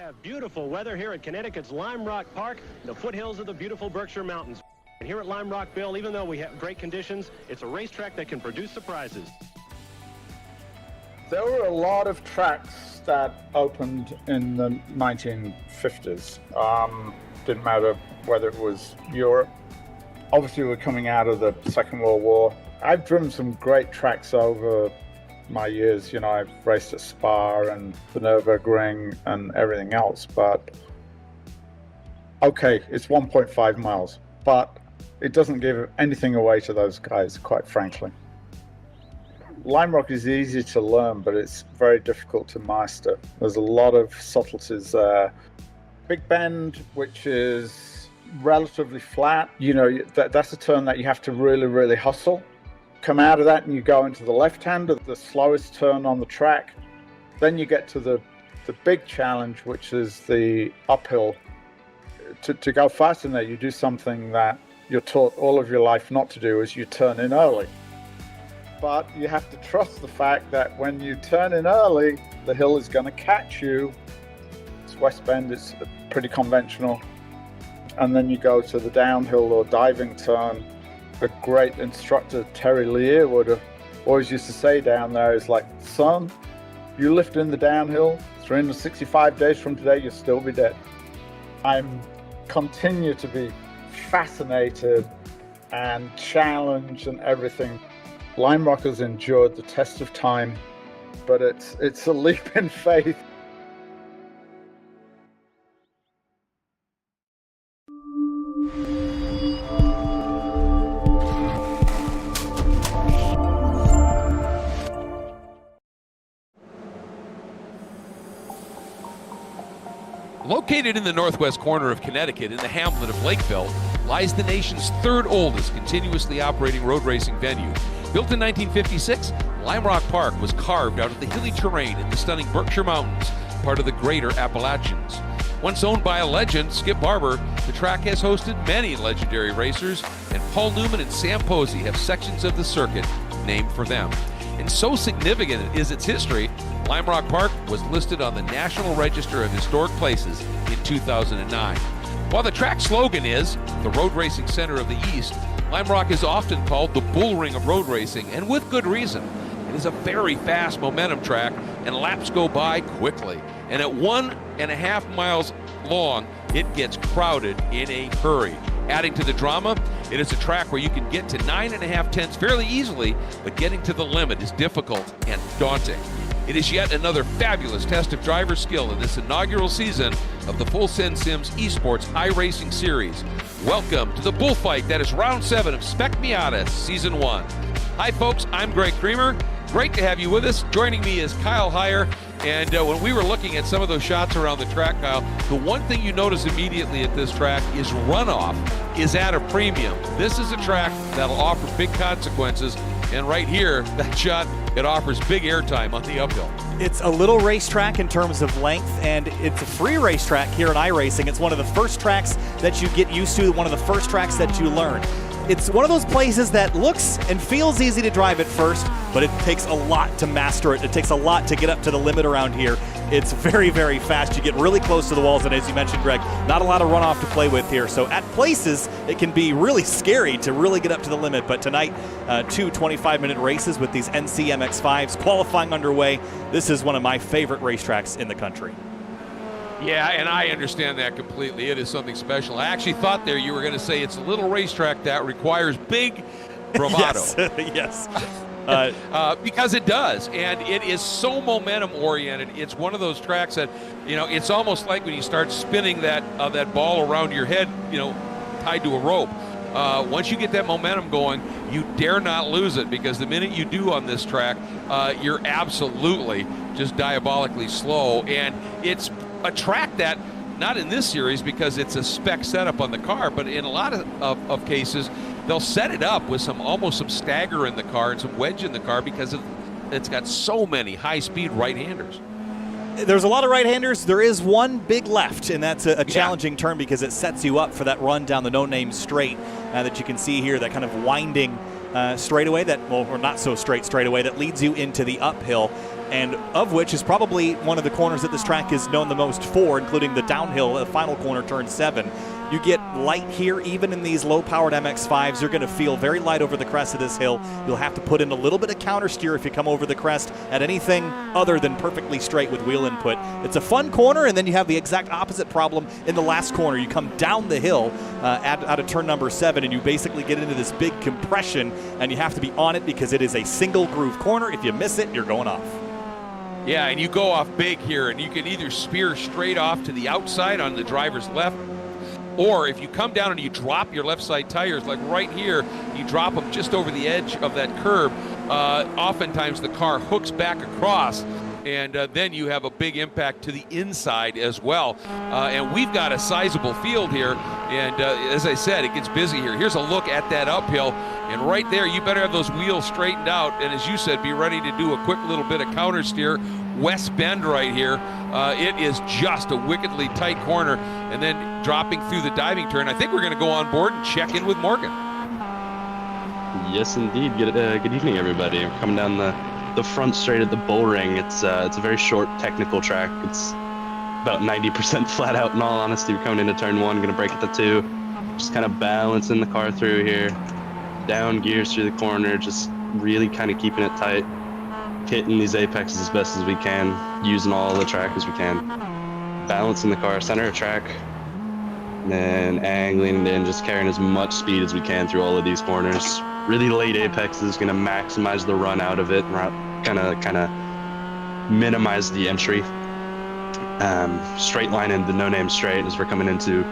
have beautiful weather here at Connecticut's Lime Rock Park, the foothills of the beautiful Berkshire Mountains. And here at Lime Rock, Bill, even though we have great conditions, it's a racetrack that can produce surprises. There were a lot of tracks that opened in the 1950s. Didn't matter whether it was Europe. Obviously, we're coming out of the Second World War. I've driven some great tracks over my years. You know, I've raced at Spa and the Nürburgring and everything else, but okay, it's 1.5 miles, but it doesn't give anything away to those guys, quite frankly. Lime Rock is easy to learn, but it's very difficult to master. There's a lot of subtleties there. Big Bend, which is relatively flat, you know, that's a turn that you have to really, really hustle. Come out of that and you go into the left-hand, the slowest turn on the track. Then you get to the big challenge, which is the uphill. To go fast in there, you do something that you're taught all of your life not to do, is you turn in early. But you have to trust the fact that when you turn in early, the hill is going to catch you. It's West Bend, it's pretty conventional. And then you go to the downhill or diving turn. A great instructor, Terry Lear, would have always used to say down there, is like, son, you lift in the downhill, 365 days from today, you'll still be dead. I continue to be fascinated and challenged and everything. Lime Rock has endured the test of time, but it's a leap in faith. Located in the northwest corner of Connecticut in the hamlet of Lakeville lies the nation's third oldest continuously operating road racing venue. Built in 1956, Lime Rock Park was carved out of the hilly terrain in the stunning Berkshire Mountains, part of the Greater Appalachians. Once owned by a legend, Skip Barber, the track has hosted many legendary racers, and Paul Newman and Sam Posey have sections of the circuit named for them. And so significant is its history, Lime Rock Park was listed on the National Register of Historic Places in 2009. While the track slogan is the Road Racing Center of the East, Lime Rock is often called the bull ring of road racing, and with good reason. It is a very fast momentum track, and laps go by quickly. And at 1.5 miles long, it gets crowded in a hurry. Adding to the drama, it is a track where you can get to 9.5 tenths fairly easily, but getting to the limit is difficult and daunting. It is yet another fabulous test of driver skill in this inaugural season of the Full Send Sims Esports iRacing Series. Welcome to the bullfight that is round 7 of Spec Miata Season 1. Hi folks, I'm Greg Creamer. Great to have you with us. Joining me is Kyle Heyer. And when we were looking at some of those shots around the track, Kyle, the one thing you notice immediately at this track is runoff is at a premium. This is a track that'll offer big consequences. And right here, that shot, it offers big airtime on the uphill. It's a little racetrack in terms of length, and it's a free racetrack here at iRacing. It's one of the first tracks that you get used to, one of the first tracks that you learn. It's one of those places that looks and feels easy to drive at first, but it takes a lot to master it. It takes a lot to get up to the limit around here. It's very, very fast. You get really close to the walls, and as you mentioned, Greg, not a lot of runoff to play with here. So at places, it can be really scary to really get up to the limit. But tonight, 2 25-minute races with these NC MX-5s qualifying underway. This is one of my favorite racetracks in the country. Yeah, and I understand that completely. It is something special. I actually thought there you were going to say it's a little racetrack that requires big bravado. Yes. Because it does, and it is so momentum-oriented. It's one of those tracks that, you know, it's almost like when you start spinning that ball around your head, you know, tied to a rope. Once you get that momentum going, you dare not lose it, because the minute you do on this track, you're absolutely just diabolically slow. And it's a track that, not in this series because it's a spec setup on the car, but in a lot of cases, they'll set it up with almost some stagger in the car and some wedge in the car because it's got so many high-speed right-handers. There's a lot of right-handers. There is one big left, and that's a challenging turn because it sets you up for that run down the no-name straight that you can see here, that kind of winding straightaway that, well, or not so straight straightaway that leads you into the uphill, and of which is probably one of the corners that this track is known the most for, including the downhill, the final corner, turn 7. You get light here, even in these low-powered MX-5s. You're going to feel very light over the crest of this hill. You'll have to put in a little bit of counter steer if you come over the crest at anything other than perfectly straight with wheel input. It's a fun corner, and then you have the exact opposite problem in the last corner. You come down the hill out of turn number 7, and you basically get into this big compression, and you have to be on it because it is a single groove corner. If you miss it, you're going off. Yeah, and you go off big here, and you can either spear straight off to the outside on the driver's left, or if you come down and you drop your left side tires, like right here, you drop them just over the edge of that curb, oftentimes the car hooks back across, and then you have a big impact to the inside as well. And we've got a sizable field here, and as I said, it gets busy here. Here's a look at that uphill, and right there, you better have those wheels straightened out, and as you said, be ready to do a quick little bit of counter steer. West bend right here. It is just a wickedly tight corner, and then dropping through the diving turn. I think we're going to go on board and check in with Morgan. Yes, indeed. Good evening, everybody. We're coming down the front straight at the bull ring. It's a very short technical track. It's about 90% flat out, in all honesty. We're coming into turn 1, going to break it to 2. Just kind of balancing the car through here. Down gears through the corner, just really kind of keeping it tight. Hitting these apexes as best as we can, using all the track as we can. Balancing the car, center of track, and then angling it in, just carrying as much speed as we can through all of these corners. Really late apexes, going to maximize the run out of it, kind of minimize the entry. Straight line into no-name straight as we're coming into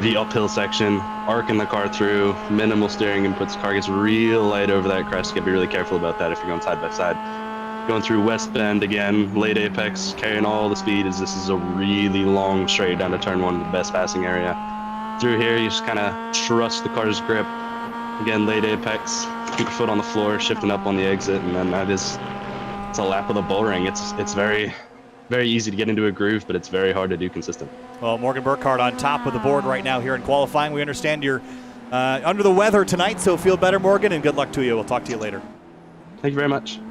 the uphill section, arcing the car through, minimal steering inputs. The car gets real light over that crest. You got to be really careful about that if you're going side by side. Going through West Bend again, late apex, carrying all the speed as this is a really long straight down to turn 1, the best passing area. Through here, you just kind of trust the car's grip. Again, late apex, keep your foot on the floor, shifting up on the exit, and then it's a lap of the bull ring. It's very, very easy to get into a groove, but it's very hard to do consistent. Well, Morgan Burkhardt on top of the board right now here in qualifying. We understand you're under the weather tonight, so feel better, Morgan, and good luck to you. We'll talk to you later. Thank you very much.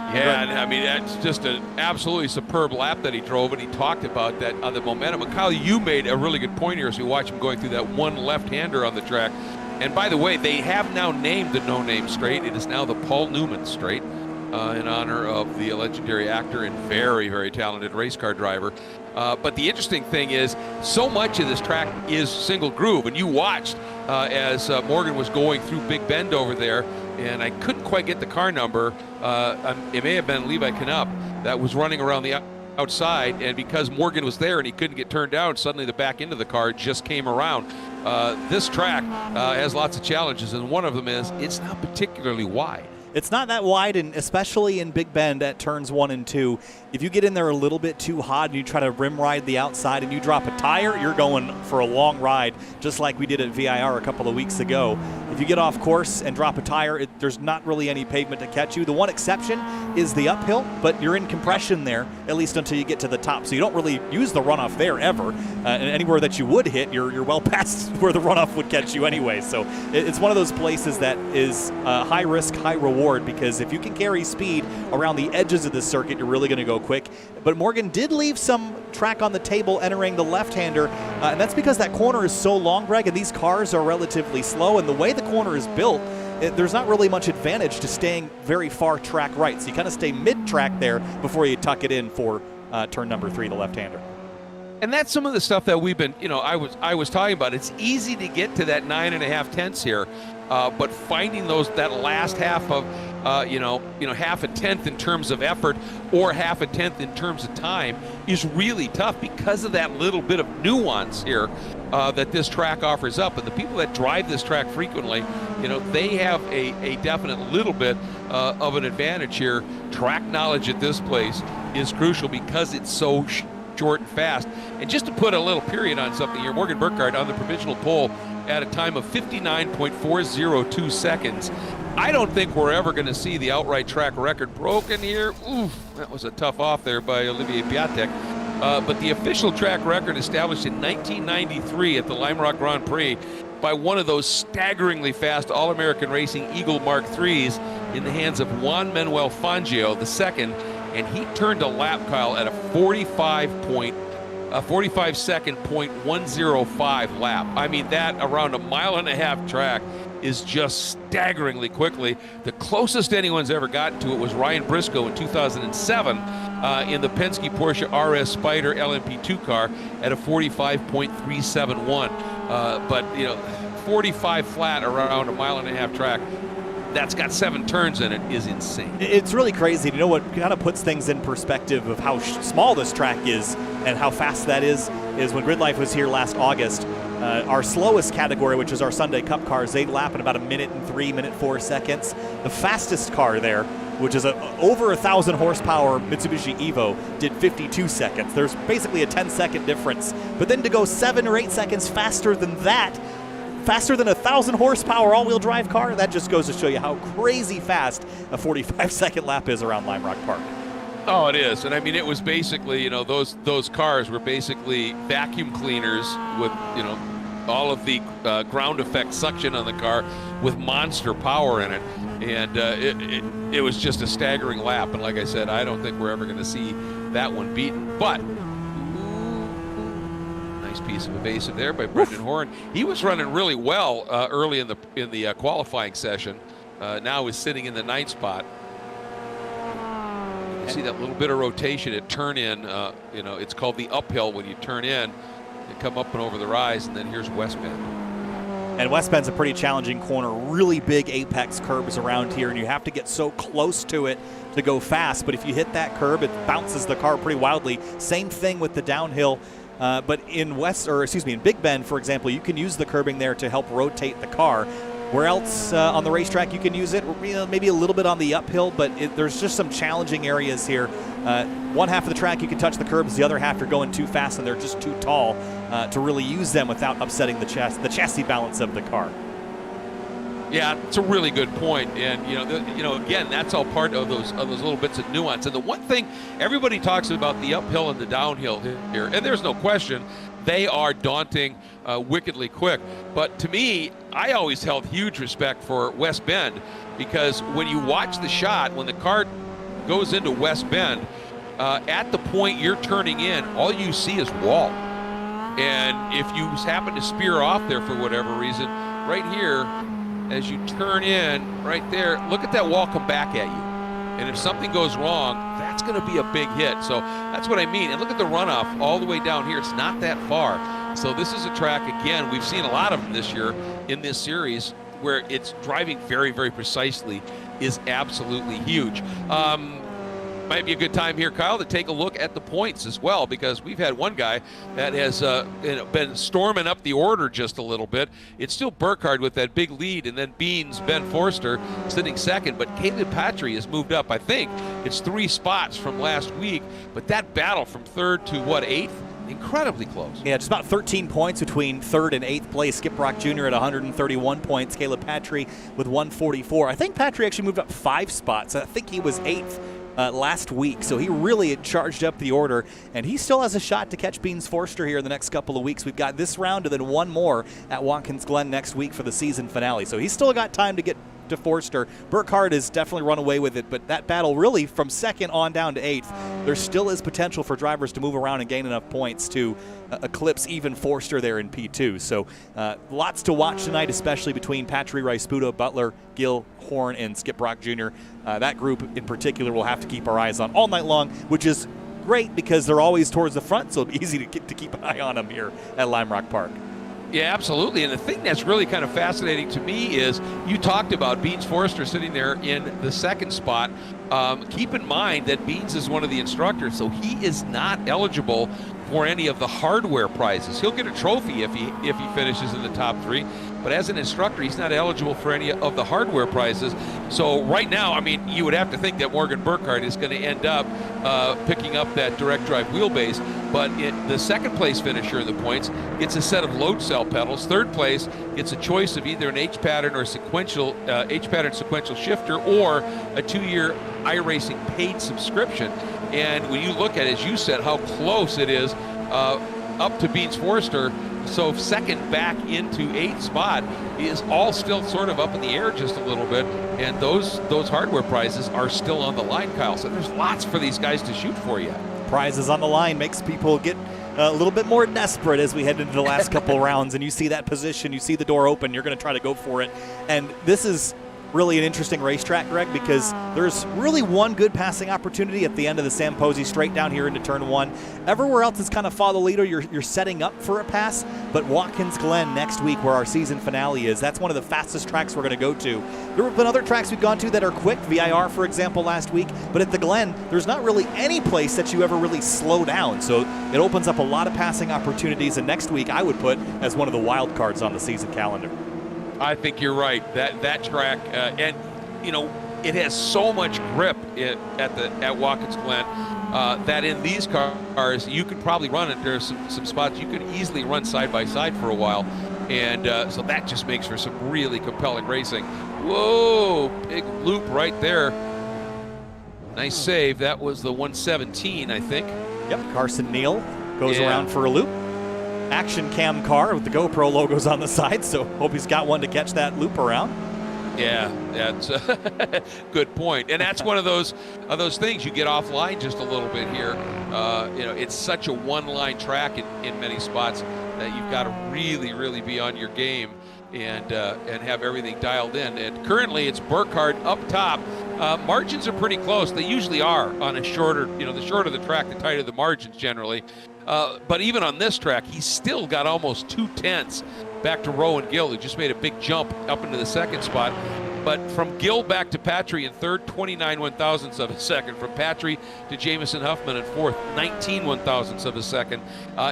Yeah, and I mean, that's just an absolutely superb lap that he drove, and he talked about that on the momentum. And Kyle, you made a really good point here as we watch him going through that one left-hander on the track. And by the way, they have now named the no-name straight. It is now the Paul Newman straight in honor of the legendary actor and very, very talented race car driver. But the interesting thing is, so much of this track is single groove, and you watched as Morgan was going through Big Bend over there, and I couldn't quite get the car number. It may have been Levi Knupp that was running around the outside, and because Morgan was there and he couldn't get turned down, suddenly the back end of the car just came around. This track has lots of challenges, and one of them is it's not particularly wide. It's not that wide, and especially in Big Bend at turns 1 and 2, if you get in there a little bit too hot and you try to rim ride the outside and you drop a tire, you're going for a long ride, just like we did at VIR a couple of weeks ago. If you get off course and drop a tire, there's not really any pavement to catch you. The one exception is the uphill, but you're in compression there, at least until you get to the top. So you don't really use the runoff there ever. And anywhere that you would hit, you're well past where the runoff would catch you anyway. So it's one of those places that is high risk, high reward, because if you can carry speed around the edges of the circuit, you're really going to go quick. But Morgan did leave some track on the table entering the left-hander, and that's because that corner is so long, Greg, and these cars are relatively slow, and the way the corner is built, there's not really much advantage to staying very far track right. So you kind of stay mid-track there before you tuck it in for turn number 3, the left-hander. And that's some of the stuff that we've been, I was talking about. It's easy to get to that 9.5 tenths here, but finding that last half of, half a tenth in terms of effort or half a tenth in terms of time is really tough because of that little bit of nuance here that this track offers up. And the people that drive this track frequently, they have a definite little bit of an advantage here. Track knowledge at this place is crucial because it's so short and fast. And just to put a little period on something here, Morgan Burkhardt on the provisional pole at a time of 59.402 seconds. I don't think we're ever going to see the outright track record broken here. Oof, that was a tough off there by Olivier Piatek. But the official track record established in 1993 at the Lime Rock Grand Prix by one of those staggeringly fast All-American Racing Eagle Mark IIIs in the hands of Juan Manuel Fangio II, and he turned a lap, Kyle, at a 45 second .105 lap. I mean, that around a mile-and-a-half track is just staggeringly quickly. The closest anyone's ever gotten to it was Ryan Briscoe in 2007 in the Penske Porsche RS Spyder LMP2 car at a 45.371. But, you know, 45 flat around a mile-and-a-half track, that's got 7 turns in it, is insane. It's really crazy. You know what kind of puts things in perspective of how small this track is and how fast that is when Grid Life was here last August, our slowest category, which is our Sunday Cup cars, they lap in about a minute and 3, minute 4 seconds. The fastest car there, which is over 1,000 horsepower Mitsubishi Evo, did 52 seconds. There's basically a 10-second difference. But then to go 7 or 8 seconds faster than that, faster than a 1,000 horsepower all-wheel drive car, that just goes to show you how crazy fast a 45-second lap is around Lime Rock Park. Oh, it is. And I mean, it was basically, you know, those cars were basically vacuum cleaners with, you know, all of the ground effect suction on the car with monster power in it. And it was just a staggering lap. And like I said, I don't think we're ever going to see that one beaten. But nice piece of evasive there by Brendan Horn. He was running really well early in the qualifying session. Now is sitting in the 9th spot. You see that little bit of rotation at turn in. You know, it's called the uphill when you turn in. You come up and over the rise, and then here's West Bend. And West Bend's a pretty challenging corner, really big apex curbs around here, and you have to get so close to it to go fast. But if you hit that curb, it bounces the car pretty wildly. Same thing with the downhill. But in Big Bend, for example, you can use the curbing there to help rotate the car. Where else on the racetrack you can use it? Maybe a little bit on the uphill, but there's just some challenging areas here. One half of the track you can touch the curbs, the other half you're going too fast and they're just too tall to really use them without upsetting the chassis balance of the car. Yeah, it's a really good point, and again, that's all part of those little bits of nuance. And the one thing everybody talks about, the uphill and the downhill here, and there's no question, they are daunting, wickedly quick. But to me, I always held huge respect for West Bend, because when you watch the shot, when the car goes into West Bend, at the point you're turning in, all you see is wall. And if you happen to spear off there for whatever reason, right here, as you turn in, right there, look at that wall come back at you. And if something goes wrong, that's going to be a big hit. So that's what I mean. And look at the runoff all the way down here. It's not that far. So this is a track, again, we've seen a lot of them this year in this series, where it's driving very, very precisely is absolutely huge. Might be a good time here, Kyle, to take a look at the points as well, because we've had one guy that has been storming up the order just a little bit. It's still Burkhardt with that big lead, and then Beans, Ben Forster sitting second, but Caleb Patry has moved up. I think it's 3 spots from last week, but that battle from 3rd to, 8th? Incredibly close. Yeah, just about 13 points between 3rd and 8th place. Skip Rock Jr. at 131 points. Caleb Patry with 144. I think Patry actually moved up 5 spots. I think he was 8th. Last week, so he really had charged up the order, and he still has a shot to catch Beans Forster here in the next couple of weeks. We've got this round and then one more at Watkins Glen next week for the season finale, so he's still got time to get to Forster. Burkhardt has definitely run away with it, but that battle really from 2nd on down to 8th, there still is potential for drivers to move around and gain enough points to eclipse even Forster there in P2. So lots to watch tonight, especially between Patry, Rice-Budo, Butler, Gill, Horn, and Skip Rock Jr. That group in particular we'll have to keep our eyes on all night long, which is great because they're always towards the front, so it'll be easy to keep an eye on them here at Lime Rock Park. Yeah, absolutely. And the thing that's really kind of fascinating to me is you talked about Beans Forster sitting there in the 2nd spot. Keep in mind that Beans is one of the instructors, so he is not eligible for any of the hardware prizes. He'll get a trophy if he finishes in the top 3, but as an instructor, he's not eligible for any of the hardware prizes. So right now, I mean, you would have to think that Morgan Burkhardt is going to end up picking up that direct drive wheelbase. but the second place finisher in the points gets a set of load cell pedals. Third place gets a choice of either an H-pattern or sequential H-pattern sequential shifter, or a 2-year iRacing paid subscription. And when you look at it, as you said, how close it is up to Beans Forrester, so second back into 8th spot is all still sort of up in the air just a little bit, and those hardware prizes are still on the line, Kyle. So there's lots for these guys to shoot for yet. Prizes on the line makes people get a little bit more desperate as we head into the last couple rounds, and you see that position, you see the door open, you're going to try to go for it. And this is really an interesting racetrack, Greg, because there's really one good passing opportunity at the end of the Sam Posey straight down here into turn 1. Everywhere else is kind of follow the leader. You're setting up for a pass, but Watkins Glen next week, where our season finale is, that's one of the fastest tracks we're going to go to. There have been other tracks we've gone to that are quick, VIR for example last week, but at the Glen, there's not really any place that you ever really slow down, so it opens up a lot of passing opportunities, and next week I would put as one of the wild cards on the season calendar. I think you're right. That track, and you know, it has so much grip at Watkins Glen that in these cars you could probably run it. There's some spots you could easily run side by side for a while, and so that just makes for some really compelling racing. Whoa, big loop right there. Nice save. That was the 117, I think. Yep, Carson Neal goes around for a loop. Action cam car with the GoPro logos on the side, so hope he's got one to catch that loop around. Yeah, that's a good point. And that's one of those things, you get offline just a little bit here. You know, it's such a one-line track in many spots that you've got to really be on your game and have everything dialed in. And currently it's Burkhardt up top. Margins are pretty close. They usually are on a shorter, you know, the shorter the track, the tighter the margins generally. But even on this track, he's still got almost 2/10 back to Rowan Gill, who just made a big jump up into the second spot. But from Gill back to Patry in third, 29 1/1000ths of a second. From Patry to Jamison Huffman in fourth, 19 1/1000ths of a second.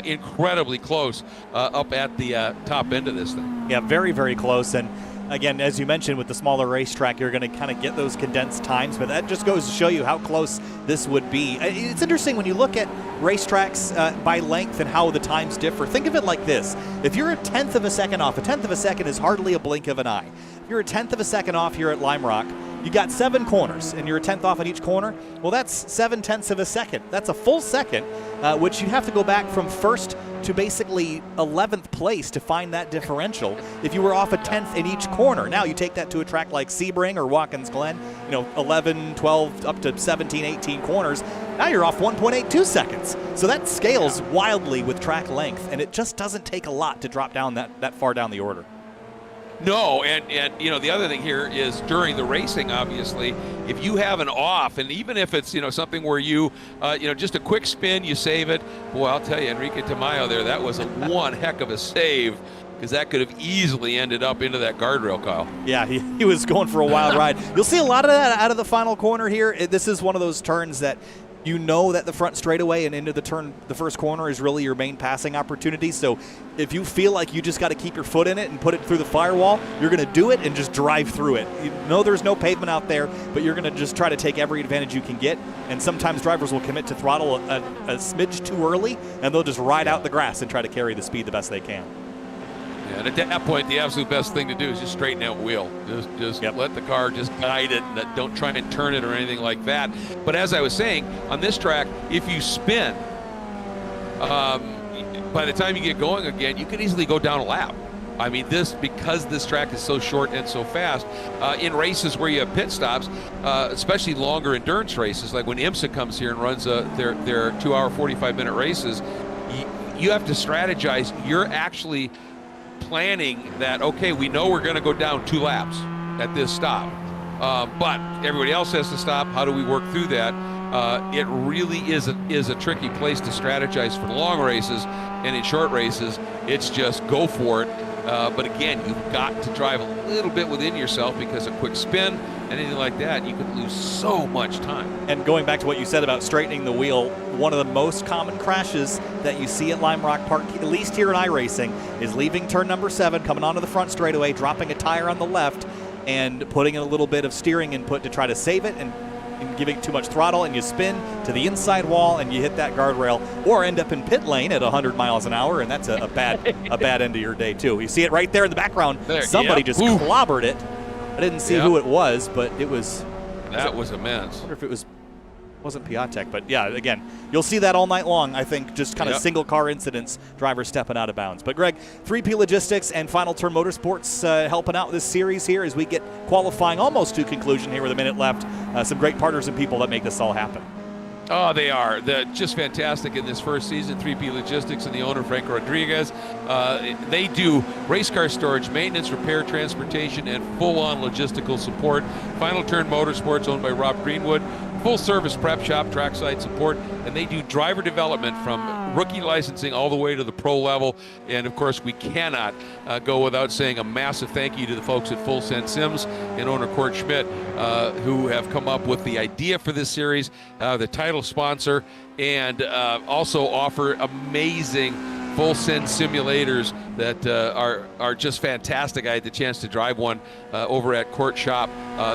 Incredibly close up at the top end of this thing. Yeah, very close. And again, as you mentioned, with the smaller racetrack, you're going to kind of get those condensed times, but that just goes to show you how close this would be. It's interesting when you look at racetracks by length and how the times differ. Think of it like this. If you're a 1/10 of a second off, a 1/10 of a second is hardly a blink of an eye. If you're a 1/10 of a second off here at Lime Rock, you got 7 corners, and you're a 1/10 off on each corner. Well, that's 7/10 of a second. That's a full second, which you have to go back from first to basically 11th place to find that differential if you were off a 1/10 in each corner. Now you take that to a track like Sebring or Watkins Glen, you know, 11, 12, up to 17, 18 corners. Now you're off 1.82 seconds. So that scales wildly with track length, and it just doesn't take a lot to drop down that far down the order. No, and you know, the other thing here is during the racing, obviously, if you have an off, and even if it's, you know, something where you know, just a quick spin, you save it. Boy, I'll tell you, Enrique Tamayo there, that was one heck of a save, because that could have easily ended up into that guardrail, Kyle. Yeah, he was going for a wild ride. You'll see a lot of that out of the final corner here. This is one of those turns that you know that the front straightaway and into the turn, the first corner, is really your main passing opportunity. So if you feel like you just got to keep your foot in it and put it through the firewall, you're going to do it and just drive through it. You know there's no pavement out there, but you're going to just try to take every advantage you can get. And sometimes drivers will commit to throttle a smidge too early, and they'll just ride out the grass and try to carry the speed the best they can. Yeah, and at that point, the absolute best thing to do is just straighten out wheel. Just let the car just guide it, and don't try and turn it or anything like that. But as I was saying, on this track, if you spin, by the time you get going again, you can easily go down a lap. I mean, because this track is so short and so fast, in races where you have pit stops, especially longer endurance races, like when IMSA comes here and runs their 2-hour, 45-minute races, you have to strategize. You're actually planning that, okay, we know we're going to go down 2 laps at this stop, but everybody else has to stop. How do we work through that? It really is a tricky place to strategize for the long races, and in short races, it's just go for it. But again, you've got to drive a little bit within yourself, because a quick spin, anything like that, you could lose so much time. And going back to what you said about straightening the wheel, one of the most common crashes that you see at Lime Rock Park, at least here in iRacing, is leaving turn number 7, coming onto the front straightaway, dropping a tire on the left, and putting in a little bit of steering input to try to save it, and giving too much throttle and you spin to the inside wall and you hit that guardrail, or end up in pit lane at 100 miles an hour, and that's a bad end of your day too. You see it right there in the background. Somebody just clobbered it. I didn't see who it was, but it was. That was immense. I wonder if it wasn't Piatek, but yeah, again, you'll see that all night long, I think, just kind of single car incidents, drivers stepping out of bounds. But Greg, 3P Logistics and Final Turn Motorsports helping out this series here as we get qualifying almost to conclusion here with a minute left. Some great partners and people that make this all happen. Oh, they are. They're just fantastic in this first season. 3P Logistics and the owner, Frank Rodriguez. They do race car storage, maintenance, repair, transportation, and full-on logistical support. Final Turn Motorsports, owned by Rob Greenwood. Full-service prep shop, trackside support, and they do driver development from rookie licensing all the way to the pro level. And, of course, we cannot go without saying a massive thank you to the folks at Full Send Sims and owner Court Schmidt, who have come up with the idea for this series, the title sponsor, and also offer amazing full send simulators that are just fantastic. I had the chance to drive one over at Court Shop.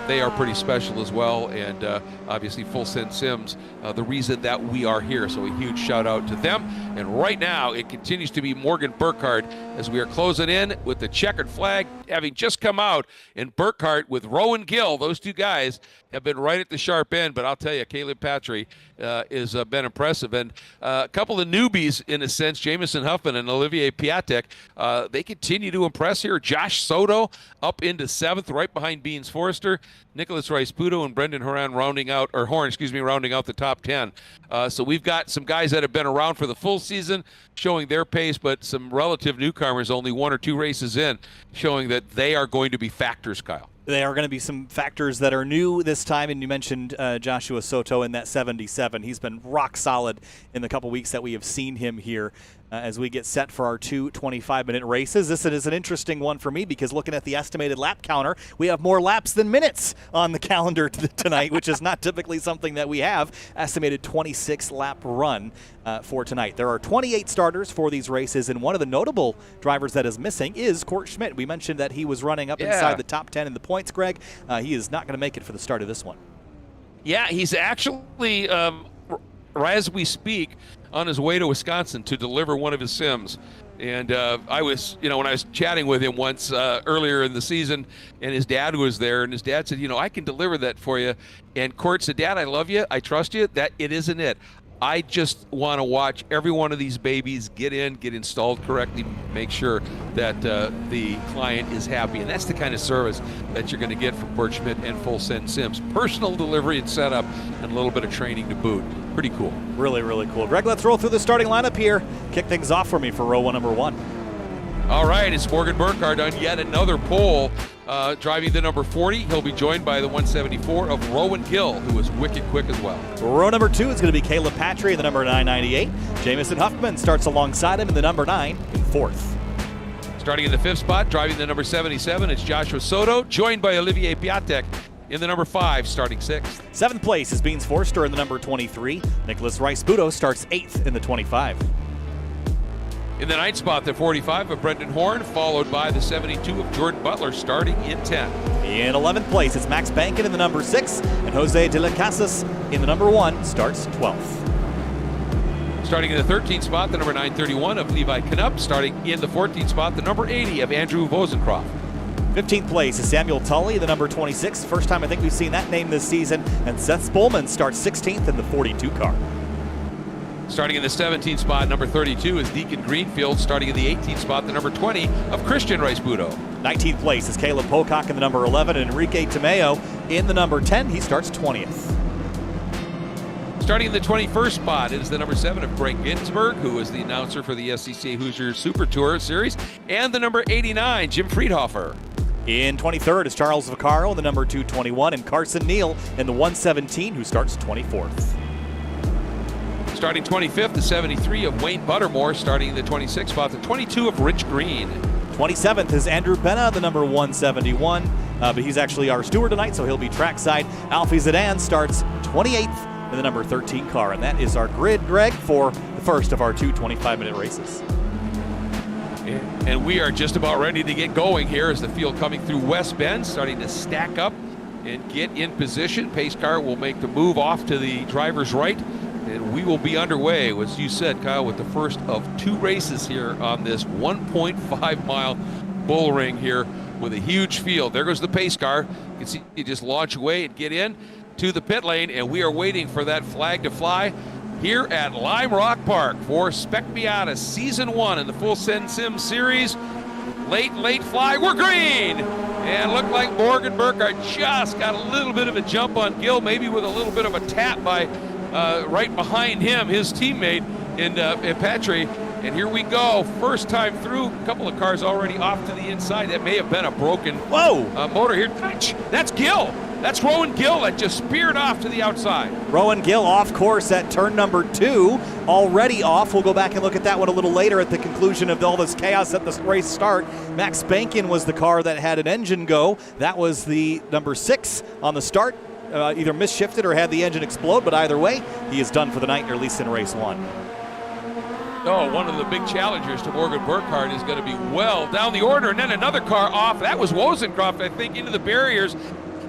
They are pretty special as well, and obviously Full Send Sims, the reason that we are here. So a huge shout out to them. And right now it continues to be Morgan Burkhardt as we are closing in with the checkered flag having just come out, and Burkhardt with Rowan Gill. Those two guys have been right at the sharp end, but I'll tell you, Caleb Patry has been impressive. And a couple of newbies, in a sense, Jamison Huffman and Olivier Piatek, they continue to impress here. Josh Soto up into 7th, right behind Beans Forrester. Nicholas Rice-Puto and Brendan Horn rounding out the top 10. So we've got some guys that have been around for the full season showing their pace, but some relative newcomers only 1 or 2 races in, showing that they are going to be factors, Kyle. They are going to be some factors that are new this time, and you mentioned Joshua Soto in that 77. He's been rock solid in the couple weeks that we have seen him here as we get set for our 2 25-minute races. This is an interesting one for me because looking at the estimated lap counter, we have more laps than minutes on the calendar tonight, which is not typically something that we have. Estimated 26-lap run for tonight. There are 28 starters for these races, and one of the notable drivers that is missing is Court Schmidt. We mentioned that he was running up inside the top 10 in the points, Greg. He is not going to make it for the start of this one. Yeah, he's actually, right as we speak, on his way to Wisconsin to deliver one of his sims. And I was, when I was chatting with him once earlier in the season, and his dad was there, and his dad said, I can deliver that for you. And Court said, Dad, I love you. I trust you. That it isn't it. I just want to watch every one of these babies get installed correctly, make sure that the client is happy. And that's the kind of service that you're going to get from Court Schmidt and Full Send Sims. Personal delivery and setup and a little bit of training to boot. Pretty cool. Really, really cool. Greg, let's roll through the starting lineup here. Kick things off for me for row number 1. All right, it's Morgan Burkhardt on yet another pole, driving the number 40. He'll be joined by the 174 of Rowan Gill, who is wicked quick as well. Row number 2 is going to be Caleb Patry in the number 998. Jamison Huffman starts alongside him in the number 9 in 4th. Starting in the 5th spot, driving the number 77, it's Joshua Soto, joined by Olivier Piatek in the number 5, starting 6th. 7th place is Beans Forster in the number 23. Nicholas Rice-Puto starts 8th in the 25. In the 9th spot, the 45 of Brendan Horn, followed by the 72 of Jordan Butler, starting in 10. In 11th place, it's Max Bankin in the number 6, and Jose de la Casas in the number 1, starts 12th. Starting in the 13th spot, the number 931 of Levi Knupp, starting in the 14th spot, the number 80 of Andrew Vosencroft. 15th place is Samuel Tully, the number 26. First time I think we've seen that name this season, and Seth Spolman starts 16th in the 42 car. Starting in the 17th spot, number 32 is Deacon Greenfield. Starting in the 18th spot, the number 20 of Christian Rice-Puto. 19th place is Caleb Pocock in the number 11, and Enrique Tomeo in the number 10. He starts 20th. Starting in the 21st spot, it is the number 7 of Greg Ginsburg, who is the announcer for the SCCA Hoosiers Super Tour Series, and the number 89, Jim Friedhofer. In 23rd is Charles Vaccaro in the number 221, and Carson Neal in the 117, who starts 24th. Starting 25th, the 73 of Wayne Buttermore. Starting in the 26th spot, the 22 of Rich Green. 27th is Andrew Benna, the number 171, but he's actually our steward tonight, so he'll be trackside. Alfie Zidane starts 28th in the number 13 car, and that is our grid, Greg, for the first of our 2 25-minute races. And we are just about ready to get going here as the field coming through West Bend, starting to stack up and get in position. Pace car will make the move off to the driver's right, and we will be underway, as you said, Kyle, with the first of 2 races here on this 1.5-mile bull ring here with a huge field. There goes the pace car. You can see you just launch away and get in to the pit lane, and we are waiting for that flag to fly here at Lime Rock Park for Spec Miata Season 1 in the Full Send Sim Series. Late fly, we're green! And looked like Morgan Burkhardt just got a little bit of a jump on Gill, maybe with a little bit of a tap by right behind him, his teammate in Petrie. And here we go, first time through, a couple of cars already off to the inside. That may have been a broken motor here. That's Gill. That's Rowan Gill that just speared off to the outside. Rowan Gill off course at turn number 2, already off. We'll go back and look at that one a little later at the conclusion of all this chaos at the race start. Max Bankin was the car that had an engine go. That was the number 6 on the start. Either misshifted or had the engine explode, but either way, he is done for the night, or at least in race 1. Oh, one of the big challengers to Morgan Burkhardt is going to be well down the order, and then another car off. That was Wozencroft, I think, into the barriers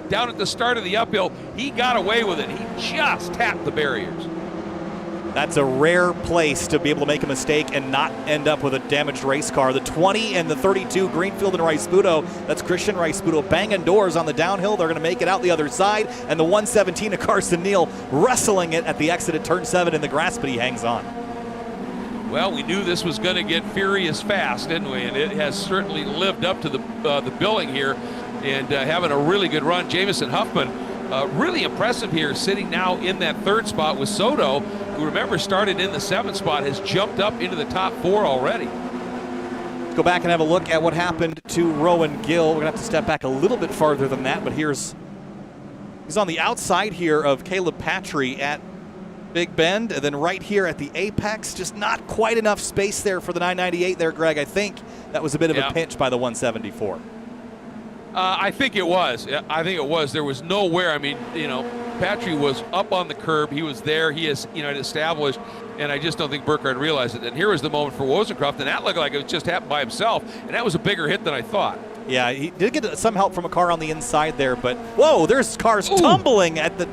down at the start of the uphill. He got away with it. He just tapped the barriers. That's a rare place to be able to make a mistake and not end up with a damaged race car. The 20 and the 32, Greenfield and Rice-Sputo, that's Christian Rice-Sputo banging doors on the downhill. They're going to make it out the other side. And the 117 of Carson Neal wrestling it at the exit at turn 7 in the grass, but he hangs on. Well, we knew this was going to get furious fast, didn't we? And it has certainly lived up to the billing here and having a really good run. Jamison Huffman, really impressive here, sitting now in that 3rd spot with Soto, who, remember, started in the 7th spot, has jumped up into the top 4 already. Let's go back and have a look at what happened to Rowan Gill. We're going to have to step back a little bit farther than that, but he's on the outside here of Caleb Patry at Big Bend, and then right here at the apex, just not quite enough space there for the 998 there, Greg. I think that was a bit of a pinch by the 174. I think it was. I think it was. There was nowhere. I mean, Patry was up on the curb. He was there. He is, established, and I just don't think Burkhardt realized it. And here was the moment for Wozencroft, and that looked like it just happened by himself, and that was a bigger hit than I thought. Yeah, he did get some help from a car on the inside there, but whoa, there's cars tumbling at the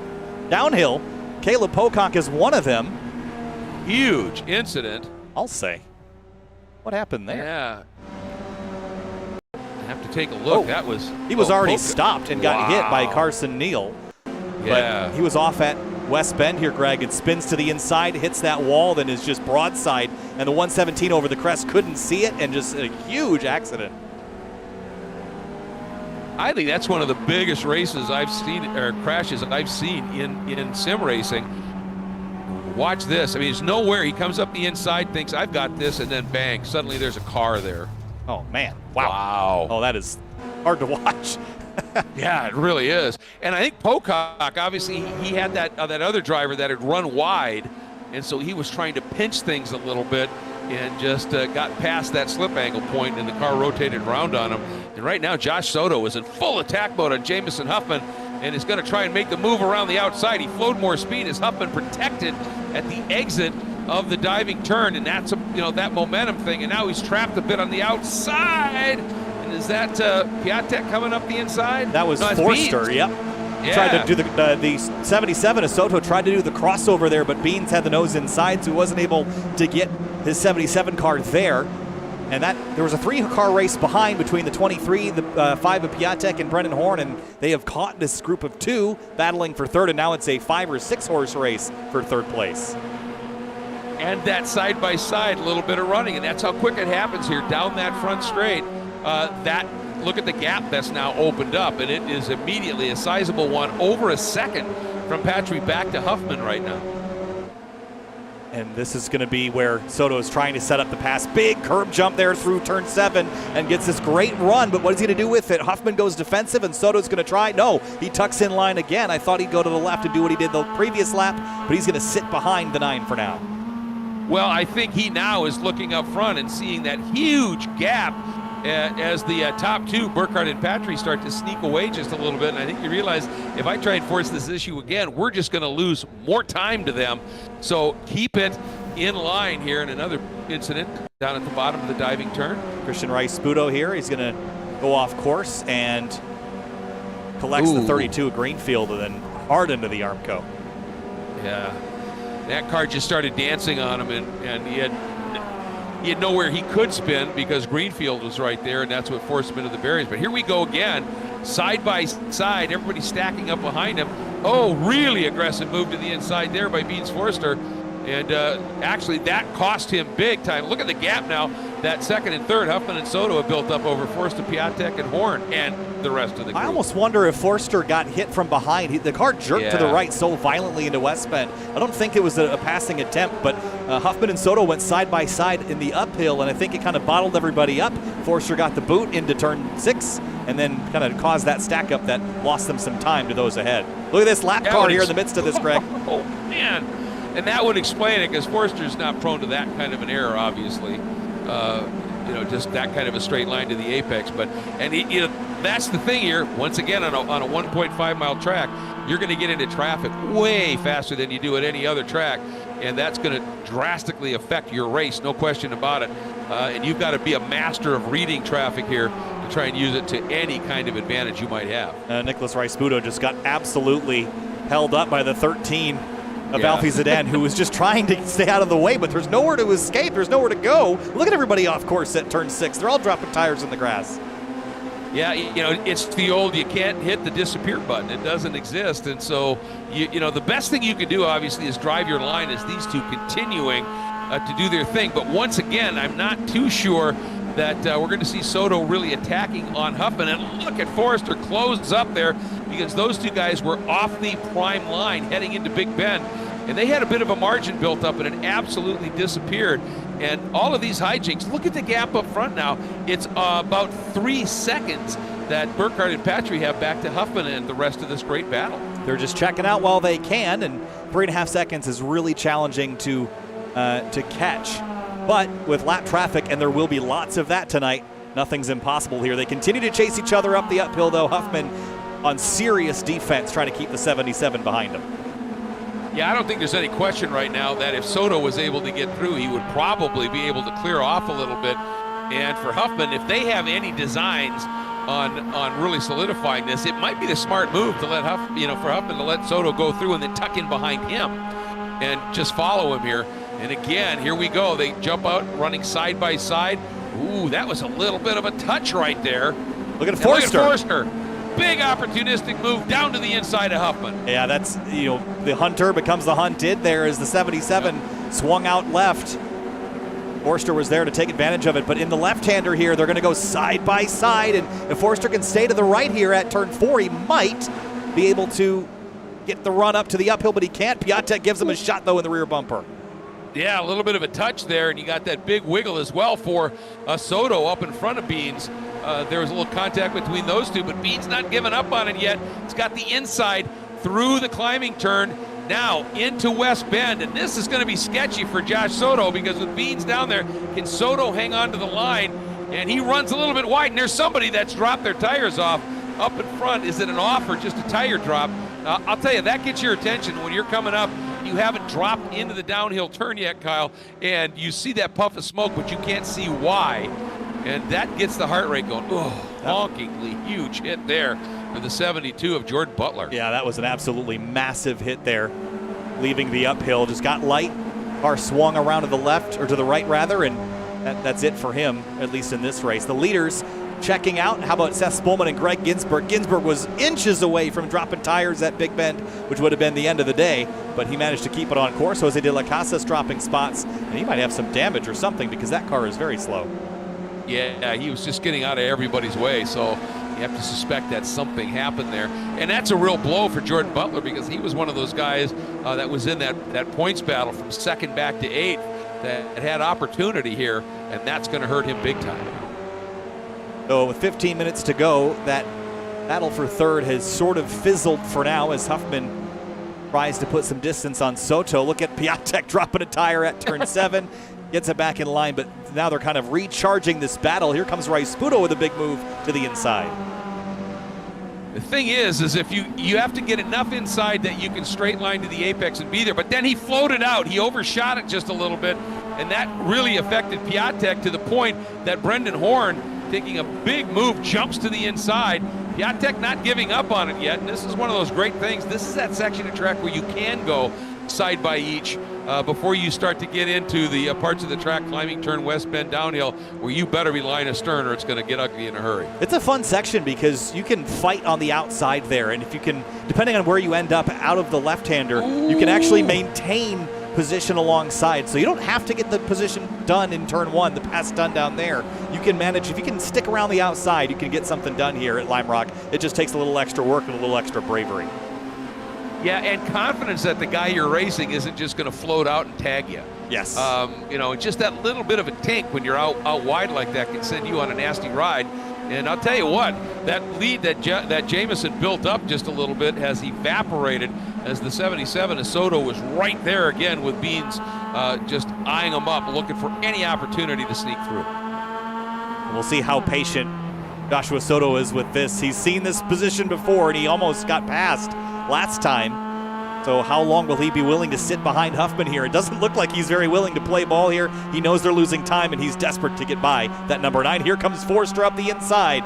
downhill. Caleb Pocock is one of them. Huge incident, I'll say. What happened there? Yeah. I have to take a look. That was... He was already stopped and got hit by Carson Neal. Yeah. But he was off at West Bend here, Greg. It spins to the inside, hits that wall, then is just broadside. And the 117 over the crest couldn't see it, and just a huge accident. I think that's one of the biggest races I've seen, or crashes I've seen in sim racing. Watch this. I mean, there's nowhere. He comes up the inside, thinks, I've got this, and then bang, suddenly there's a car there. Oh, man. Wow. Oh, that is hard to watch. Yeah, it really is. And I think Pocock, obviously, he had that other driver that had run wide, and so he was trying to pinch things a little bit and just got past that slip angle point, and the car rotated around on him. And right now, Josh Soto is in full attack mode on Jamison Huffman and is going to try and make the move around the outside. He flowed more speed as Huffman protected at the exit of the diving turn, and that's that momentum thing. And now he's trapped a bit on the outside. And is that Piatek coming up the inside? That was Forster, yep. Yeah. Tried to do the 77 of Soto, tried to do the crossover there, but Beans had the nose inside, so he wasn't able to get his 77 car there. And there was a 3-car race behind between the 23, the 5 of Piatek and Brendan Horn, and they have caught this group of 2 battling for 3rd, and now it's a 5 or 6 horse race for 3rd place. And that side-by-side, a little bit of running, and that's how quick it happens here down that front straight. Look at the gap that's now opened up, and it is immediately a sizable one, over a second from Patry back to Huffman right now. And this is going to be where Soto is trying to set up the pass. Big curb jump there through turn 7 and gets this great run, but what is he going to do with it? Huffman goes defensive, and Soto's going to try. No, he tucks in line again. I thought he'd go to the left and do what he did the previous lap, but he's going to sit behind the 9 for now. Well, I think he now is looking up front and seeing that huge gap as the top 2, Burkhardt and Patry, start to sneak away just a little bit. And I think you realize if I try and force this issue again, we're just going to lose more time to them. So keep it in line here. And another incident down at the bottom of the diving turn. Christian Rice-Sputo here. He's going to go off course, and collects the 32 at Greenfield and then hard into the Armco. Yeah, that car just started dancing on him, and he had nowhere he could spin because Greenfield was right there, and that's what forced him into the barriers. But here we go again, side by side, everybody stacking up behind him. Oh, really aggressive move to the inside there by Beans Forster. And actually, that cost him big time. Look at the gap now. That second and third, Huffman and Soto have built up over Forster, Piatek, and Horn, and the rest of the group. I almost wonder if Forster got hit from behind. The car jerked to the right so violently into West Bend. I don't think it was a passing attempt, but Huffman and Soto went side by side in the uphill, and I think it kind of bottled everybody up. Forster got the boot into turn 6, and then kind of caused that stack up that lost them some time to those ahead. Look at this lap car here in the midst of this, Greg. Oh, man. And that would explain it, because Forster's not prone to that kind of an error, obviously. Just that kind of a straight line to the apex. But that's the thing here. Once again, on a 1.5 mile track, you're going to get into traffic way faster than you do at any other track, and that's going to drastically affect your race, no question about it. And you've got to be a master of reading traffic here to try and use it to any kind of advantage you might have. Nicholas Rice-Budo just got absolutely held up by the 13 of Alfie Zidane, who was just trying to stay out of the way, but there's nowhere to escape. There's nowhere to go. Look at everybody off course at turn 6. They're all dropping tires in the grass. Yeah, it's the old you can't hit the disappear button. It doesn't exist. And so, the best thing you can do, obviously, is drive your line as these two continuing to do their thing. But once again, I'm not too sure that we're going to see Soto really attacking on Huffman. And look at Forrester close up there, because those two guys were off the prime line heading into Big Bend. And they had a bit of a margin built up, and it absolutely disappeared. And all of these hijinks, look at the gap up front now. It's about 3 seconds that Burkhardt and Patry have back to Huffman and the rest of this great battle. They're just checking out while they can, and 3.5 seconds is really challenging to catch. But with lap traffic, and there will be lots of that tonight, nothing's impossible here. They continue to chase each other up the uphill, though. Huffman on serious defense, trying to keep the 77 behind him. Yeah, I don't think there's any question right now that if Soto was able to get through, he would probably be able to clear off a little bit. And for Huffman, if they have any designs on really solidifying this, it might be the smart move to let for Huffman to let Soto go through and then tuck in behind him and just follow him here. And again, here we go. They jump out running side by side. Ooh, that was a little bit of a touch right there. Look at Forster. Big opportunistic move down to the inside of Huffman. Yeah, that's, the hunter becomes the hunted there as the 77 swung out left. Forster was there to take advantage of it, but in the left-hander here, they're going to go side by side, and if Forster can stay to the right here at turn 4, he might be able to get the run up to the uphill, but he can't. Piatek gives him a shot, though, in the rear bumper. Yeah, a little bit of a touch there, and you got that big wiggle as well for Soto up in front of Beans. There was a little contact between those two, but Beans not giving up on it yet. It's got the inside through the climbing turn, now into West Bend, and this is going to be sketchy for Josh Soto, because with Beans down there, can Soto hang on to the line? And he runs a little bit wide, and there's somebody that's dropped their tires off up in front. Is it an off or just a tire drop? I'll tell you, that gets your attention when you're coming up. You haven't dropped into the downhill turn yet, Kyle, and you see that puff of smoke, but you can't see why. And that gets the heart rate going. Oh, honkingly huge hit there for the 72 of Jordan Butler. Yeah, that was an absolutely massive hit there, leaving the uphill. Just got light. Car swung around to the left, or to the right rather, and that's it for him, at least in this race. The leaders checking out. How about Seth Spolman and Greg Ginsburg? Ginsburg was inches away from dropping tires at Big Bend, which would have been the end of the day, but he managed to keep it on course. Jose de la Casa's dropping spots, and he might have some damage or something, because that car is very slow. Yeah, he was just getting out of everybody's way, so you have to suspect that something happened there. And that's a real blow for Jordan Butler, because he was one of those guys that was in that points battle from second back to eighth that had opportunity here, and that's going to hurt him big time. So with 15 minutes to go, that battle for third has sort of fizzled for now as Huffman tries to put some distance on Soto. Look at Piatek dropping a tire at turn 7. Gets it back in line, but now they're kind of recharging this battle. Here comes Rice-Budo with a big move to the inside. The thing is if you have to get enough inside that you can straight line to the apex and be there, but then he floated out. He overshot it just a little bit, and that really affected Piatek to the point that Brendan Horn, taking a big move, jumps to the inside. Piatek not giving up on it yet, and this is one of those great things. This is that section of track where you can go side by each before you start to get into the parts of the track, climbing, turn, west bend, downhill, where you better be line astern or it's going to get ugly in a hurry. It's a fun section because you can fight on the outside there, and if you can, depending on where you end up out of the left-hander, you can actually maintain position alongside. So you don't have to get the position done in turn one, the pass done down there. You can manage, if you can stick around the outside, you can get something done here at Lime Rock. It just takes a little extra work and a little extra bravery. Yeah, and confidence that the guy you're racing isn't just going to float out and tag you. Yes. You know, just that little bit of a tink when you're out wide like that can send you on a nasty ride. And I'll tell you what, that lead that Jamison built up just a little bit has evaporated as the 77 of Soto was right there again with Beans just eyeing him up, looking for any opportunity to sneak through. We'll see how patient Joshua Soto is with this. He's seen this position before, and he almost got past last time. So how long will he be willing to sit behind Huffman here? It doesn't look like he's very willing to play ball here. He knows they're losing time, and he's desperate to get by that number 9. Here comes Forster up the inside.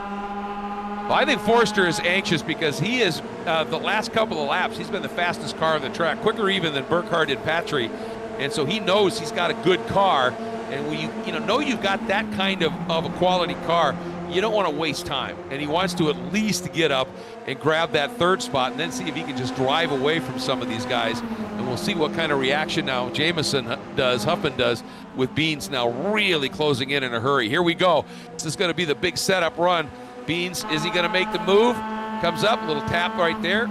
Well, I think Forster is anxious because he is, the last couple of laps, he's been the fastest car on the track, quicker even than Burkhardt and Patry. And so he knows he's got a good car. And when you know you've got that kind of a quality car, you don't want to waste time. And he wants to at least get up and grab that third spot and then see if he can just drive away from some of these guys. And we'll see what kind of reaction now Jamison does, Huffman does, with Beans now really closing in a hurry. Here we go. This is going to be the big setup run. Beans, is he going to make the move? Comes up, a little tap right there.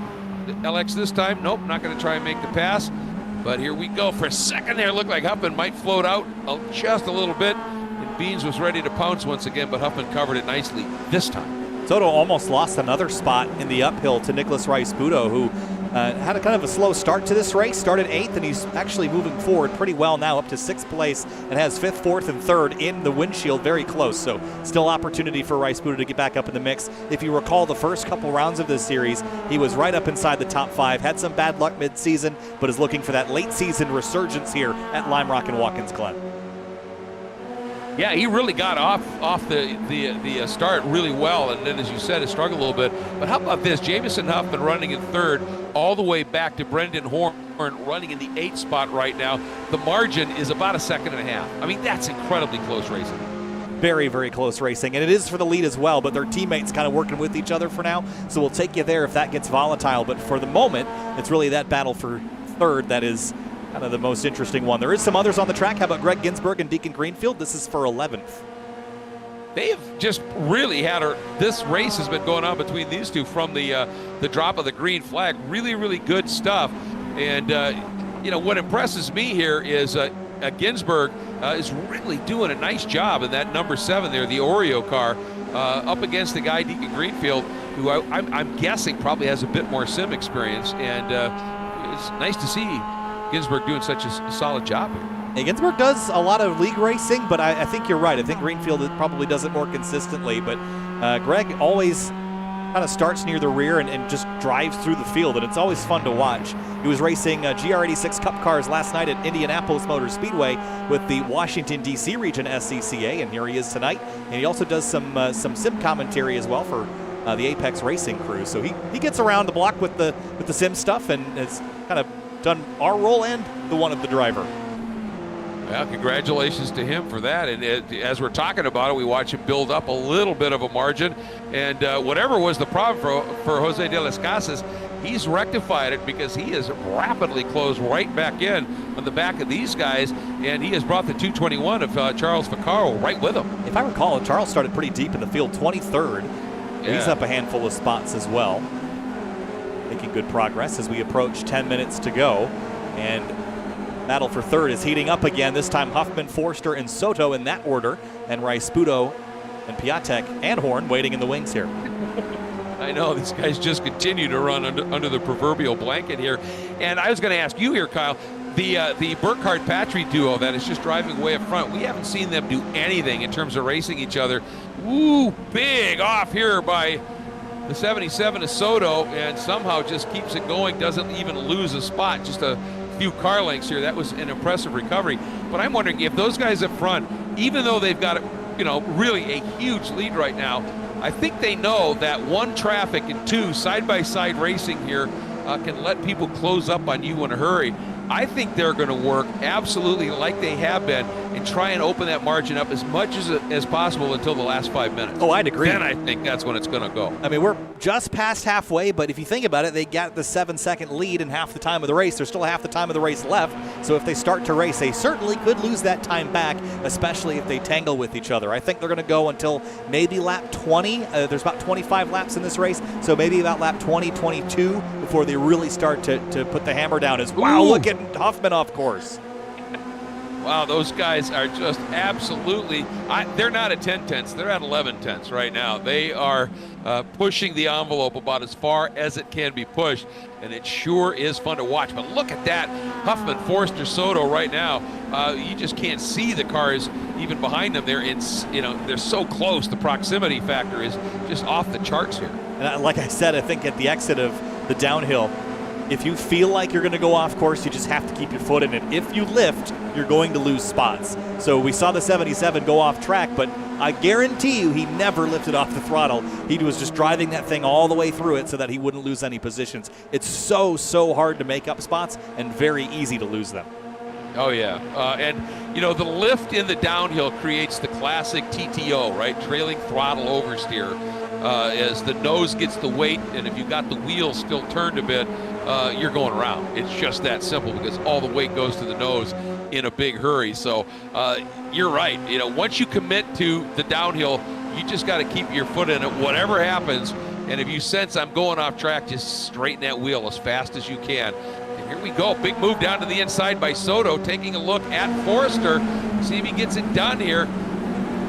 LX this time, nope, not going to try and make the pass. But here we go. For a second there, it looked like Huffman might float out just a little bit. And Beans was ready to pounce once again, but Huffman covered it nicely this time. Soto almost lost another spot in the uphill to Nicholas Rice-Budo, who had a kind of a slow start to this race, started 8th, and he's actually moving forward pretty well now, up to 6th place, and has 5th, 4th, and 3rd in the windshield, very close. So still opportunity for Rice-Budo to get back up in the mix. If you recall the first couple rounds of this series, he was right up inside the top 5, had some bad luck mid-season, but is looking for that late-season resurgence here at Lime Rock and Watkins Glen. Yeah, he really got off the start really well, and then, as you said, it struggled a little bit. But how about this? Jamison Huffman running in 3rd, all the way back to Brendan Horn running in the 8th spot right now. The margin is about 1.5 seconds. I mean, that's incredibly close racing. Very, very close racing, and it is for the lead as well, but their teammates kind of working with each other for now, so we'll take you there if that gets volatile. But for the moment, it's really that battle for 3rd that is kind of the most interesting one. There is some others on the track. How about Greg Ginsburg and Deacon Greenfield? This is for 11th. They've just really had this race has been going on between these two from the drop of the green flag. Really, really good stuff. And you know what impresses me here is Ginsburg is really doing a nice job in that number 7 there, the Oreo car, up against the guy Deacon Greenfield, who I'm guessing probably has a bit more sim experience. And it's nice to see Ginsburg doing such a solid job here. Hey, Ginsburg does a lot of league racing, but I think you're right. I think Greenfield probably does it more consistently, but Greg always kind of starts near the rear and just drives through the field, and it's always fun to watch. He was racing GR86 Cup cars last night at Indianapolis Motor Speedway with the Washington, D.C. region SCCA, and here he is tonight. And he also does some sim commentary as well for the Apex Racing crew. So he gets around the block with the sim stuff and has kind of done our role and the one of the driver. Well, congratulations to him for that. And as we're talking about it, we watch him build up a little bit of a margin. And whatever was the problem for Jose de las Casas, he's rectified it because he has rapidly closed right back in on the back of these guys. And he has brought the 221 of Charles Vaccaro right with him. If I recall, Charles started pretty deep in the field, 23rd. Yeah. He's up a handful of spots as well. Making good progress as we approach 10 minutes to go. And battle for 3rd is heating up again. This time Huffman, Forster, and Soto in that order. And Rice-Budo and Piatek and Horn waiting in the wings here. I know, these guys just continue to run under the proverbial blanket here. And I was going to ask you here, Kyle, the Burkhardt-Patry duo that is just driving way up front, we haven't seen them do anything in terms of racing each other. Ooh, big off here by the 77 of Soto, and somehow just keeps it going, doesn't even lose a spot, just a few car lengths here. That was an impressive recovery. But I'm wondering if those guys up front, even though they've got, you know, really a huge lead right now, I think they know that one, traffic, and two, side-by-side racing here can let people close up on you in a hurry. I think they're going to work absolutely like they have been and try and open that margin up as much as possible until the last 5 minutes. Oh, I'd agree. Then I think that's when it's going to go. I mean, we're just past halfway, but if you think about it, they got the 7-second lead in half the time of the race. There's still half the time of the race left. So if they start to race, they certainly could lose that time back, especially if they tangle with each other. I think they're going to go until maybe lap 20. There's about 25 laps in this race, so maybe about lap 20, 22 before they really start to put the hammer down. Wow, look at Huffman off course. Wow, those guys are just absolutely, they're not at 10/10ths, they're at 11/10ths right now. They are pushing the envelope about as far as it can be pushed, and it sure is fun to watch. But look at that, Huffman, Forster, Soto right now. You just can't see the cars even behind them. They're so close. The proximity factor is just off the charts here. And like I said, I think at the exit of the downhill, if you feel like you're going to go off course, you just have to keep your foot in it. If you lift, you're going to lose spots. So we saw the 77 go off track, but I guarantee you he never lifted off the throttle. He was just driving that thing all the way through it so that he wouldn't lose any positions. It's so hard to make up spots and very easy to lose them. Oh, yeah. And, the lift in the downhill creates the classic TTO, right? Trailing throttle oversteer. As the nose gets the weight, and if you got the wheels still turned a bit, you're going around. It's just that simple because all the weight goes to the nose in a big hurry. So you're right. Once you commit to the downhill, you just got to keep your foot in it, whatever happens. And if you sense I'm going off track, just straighten that wheel as fast as you can. And here we go. Big move down to the inside by Soto, taking a look at Forster. See if he gets it done here.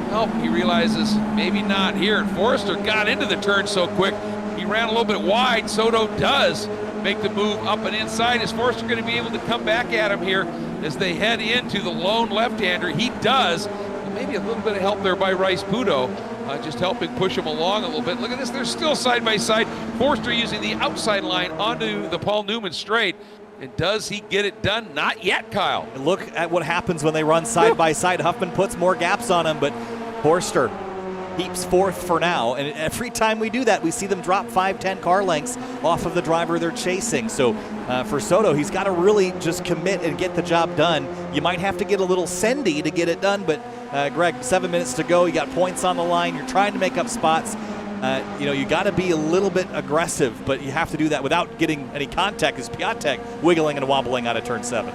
Well, he realizes maybe not here. And Forster got into the turn so quick, he ran a little bit wide. Soto does make the move up and inside. Is Forster going to be able to come back at him here as they head into the lone left-hander? He does. Maybe a little bit of help there by Rice Pudo, just helping push him along a little bit. Look at this. They're still side by side. Forster using the outside line onto the Paul Newman straight. And does he get it done? Not yet, Kyle. And look at what happens when they run side by side. Huffman puts more gaps on him, but Forster keeps fourth for now. And every time we do that, we see them drop 5-10 car lengths off of the driver they're chasing. So for Soto, he's got to really just commit and get the job done. You might have to get a little sendy to get it done, but Greg, 7 minutes to go. You got points on the line. You're trying to make up spots. You got to be a little bbit aggressive, but you have to do that without getting any contact as Piatek wiggling and wobbling out of turn 7.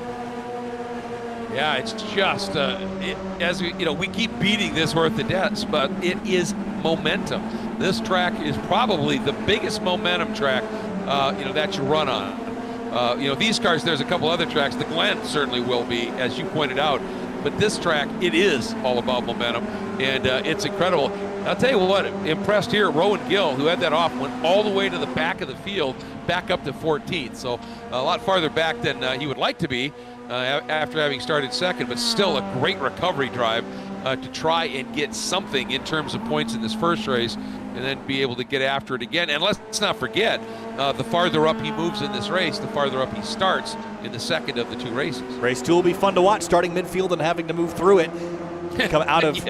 Yeah, it's just, as we keep beating this horse to death, but it is momentum. This track is probably the biggest momentum track, that you run on. These cars, there's a couple other tracks. The Glen certainly will be, as you pointed out. But this track, it is all about momentum, and it's incredible. I'll tell you what, impressed here, Rowan Gill, who had that off, went all the way to the back of the field, back up to 14th. So a lot farther back than he would like to be after having started second, but still a great recovery drive to try and get something in terms of points in this first race and then be able to get after it again. And let's not forget, the farther up he moves in this race, the farther up he starts in the second of the two races. Race 2 will be fun to watch, starting midfield and having to move through it. Come out of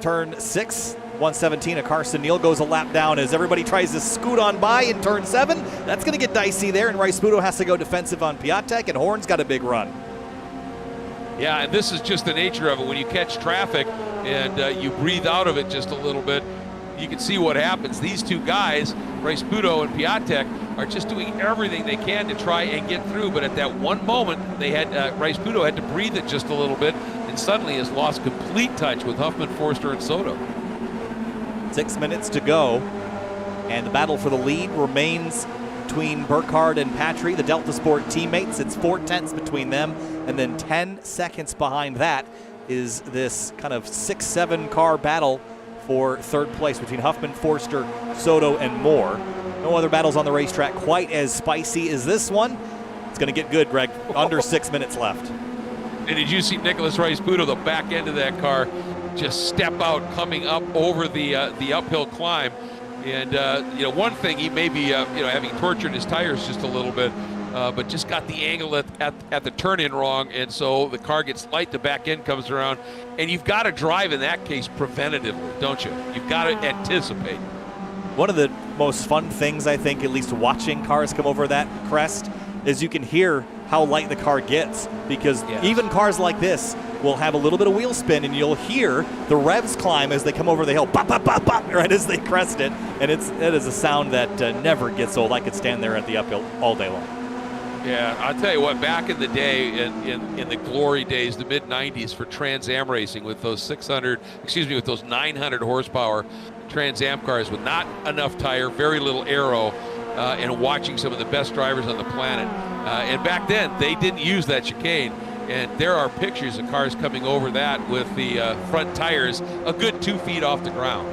turn 6. 117, a Carson Neal goes a lap down as everybody tries to scoot on by in turn 7. That's going to get dicey there, and Rice Pudo has to go defensive on Piatek, and Horn's got a big run. Yeah, and this is just the nature of it. When you catch traffic and you breathe out of it just a little bit, you can see what happens. These two guys, Rice Pudo and Piatek, are just doing everything they can to try and get through, but at that one moment, they had Rice Pudo had to breathe it just a little bit, and suddenly has lost complete touch with Huffman, Forster, and Soto. 6 minutes to go, and the battle for the lead remains between Burkhardt and Patry, the Delta Sport teammates. It's 4/10 between them, and then 10 seconds behind that is this kind of 6-7 car battle for third place between Huffman, Forster, Soto, and Moore. No other battles on the racetrack quite as spicy as this one. It's going to get good, Greg. Under 6 minutes left. And did you see Nicholas Rice Pudo, the back end of that car, just step out coming up over the uphill climb? And one thing, he may be having tortured his tires just a little bit, but just got the angle at the turn in wrong, and so the car gets light, the back end comes around, and you've got to drive in that case preventatively, don't you? You've got to anticipate. One of the most fun things, I think, at least watching cars come over that crest, is you can hear how light the car gets, because even cars like this will have a little bit of wheel spin, and you'll hear the revs climb as they come over the hill, bop, bop, bop, bop, right as they crest it, and it is a sound that never gets old. I could stand there at the uphill all day long. Yeah, I'll tell you what, back in the day, in the glory days, the mid-90s for Trans Am racing, with those with those 900 horsepower Trans Am cars with not enough tire, very little aero, and watching some of the best drivers on the planet. And back then, they didn't use that chicane. And there are pictures of cars coming over that with the front tires a good 2 feet off the ground.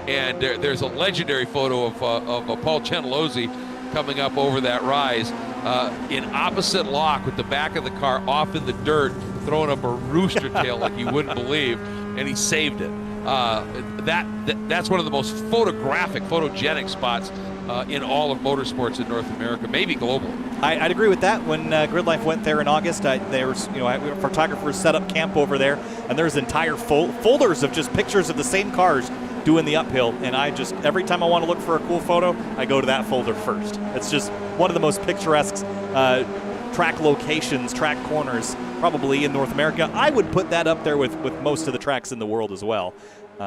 And there's a legendary photo of Paul Gentilozzi coming up over that rise in opposite lock with the back of the car off in the dirt, throwing up a rooster tail like you wouldn't believe, and he saved it. That's one of the most photogenic spots in all of motorsports in North America, maybe globally. I'd agree with that. When Grid Life went there in August, there was, photographers set up camp over there, and there's entire folders of just pictures of the same cars doing the uphill. And every time I want to look for a cool photo, I go to that folder first. It's just one of the most picturesque track locations, track corners, probably in North America. I would put that up there with most of the tracks in the world as well.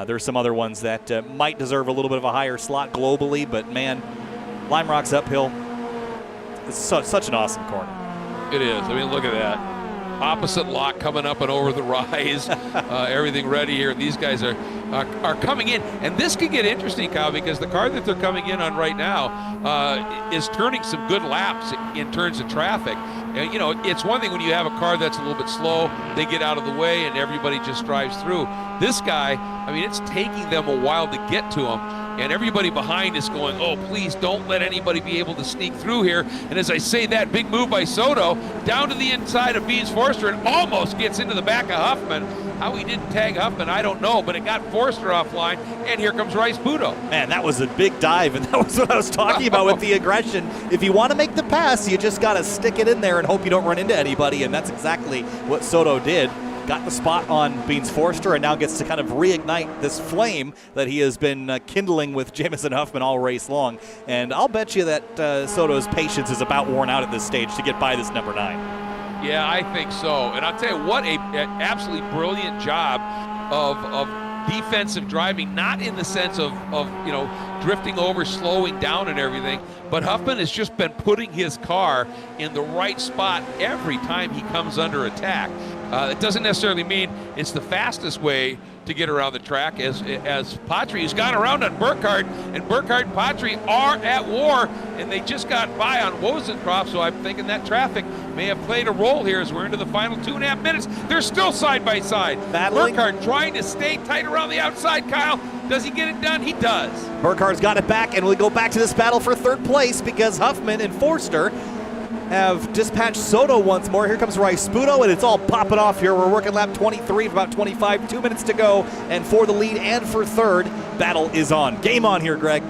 There's some other ones that might deserve a little bit of a higher slot globally, but man, Lime Rock's uphill, it's such an awesome corner. It is. I mean, look at that. Opposite lock coming up and over the rise. Everything ready here. These guys are coming in. And this can get interesting, Kyle, because the car that they're coming in on right now is turning some good laps in terms of traffic. And, it's one thing when you have a car that's a little bit slow, they get out of the way and everybody just drives through. This guy, I mean, it's taking them a while to get to him. And everybody behind is going, oh, please don't let anybody be able to sneak through here. And as I say that, big move by Soto down to the inside of Beans Forster and almost gets into the back of Huffman. How he didn't tag Huffman, I don't know, but it got Forster offline, and here comes Rice Pudo. Man, that was a big dive, and that was what I was talking about with the aggression. If you want to make the pass, you just got to stick it in there and hope you don't run into anybody, and that's exactly what Soto did. Got the spot on Beans Forster and now gets to kind of reignite this flame that he has been kindling with Jamison Huffman all race long. And I'll bet you that Soto's patience is about worn out at this stage to get by this number 9. Yeah, I think so. And I'll tell you what, an absolutely brilliant job of defensive driving, not in the sense of drifting over, slowing down and everything, but Huffman has just been putting his car in the right spot every time he comes under attack. It doesn't necessarily mean it's the fastest way to get around the track, as Patry has gone around on Burkhardt, and Burkhardt and Patry are at war, and they just got by on Wozencroft, so I'm thinking that traffic may have played a role here as we're into the final 2.5 minutes. They're still side by side. Battling. Burkhardt trying to stay tight around the outside, Kyle. Does he get it done? He does. Burkhardt's got it back, and we go back to this battle for third place because Huffman and Forster have dispatched Soto once more. Here comes Rice Pudo, and it's all popping off here. We're working lap 23 of about 25, 2 minutes to go, and for the lead and for third, battle is on. Game on here, Greg.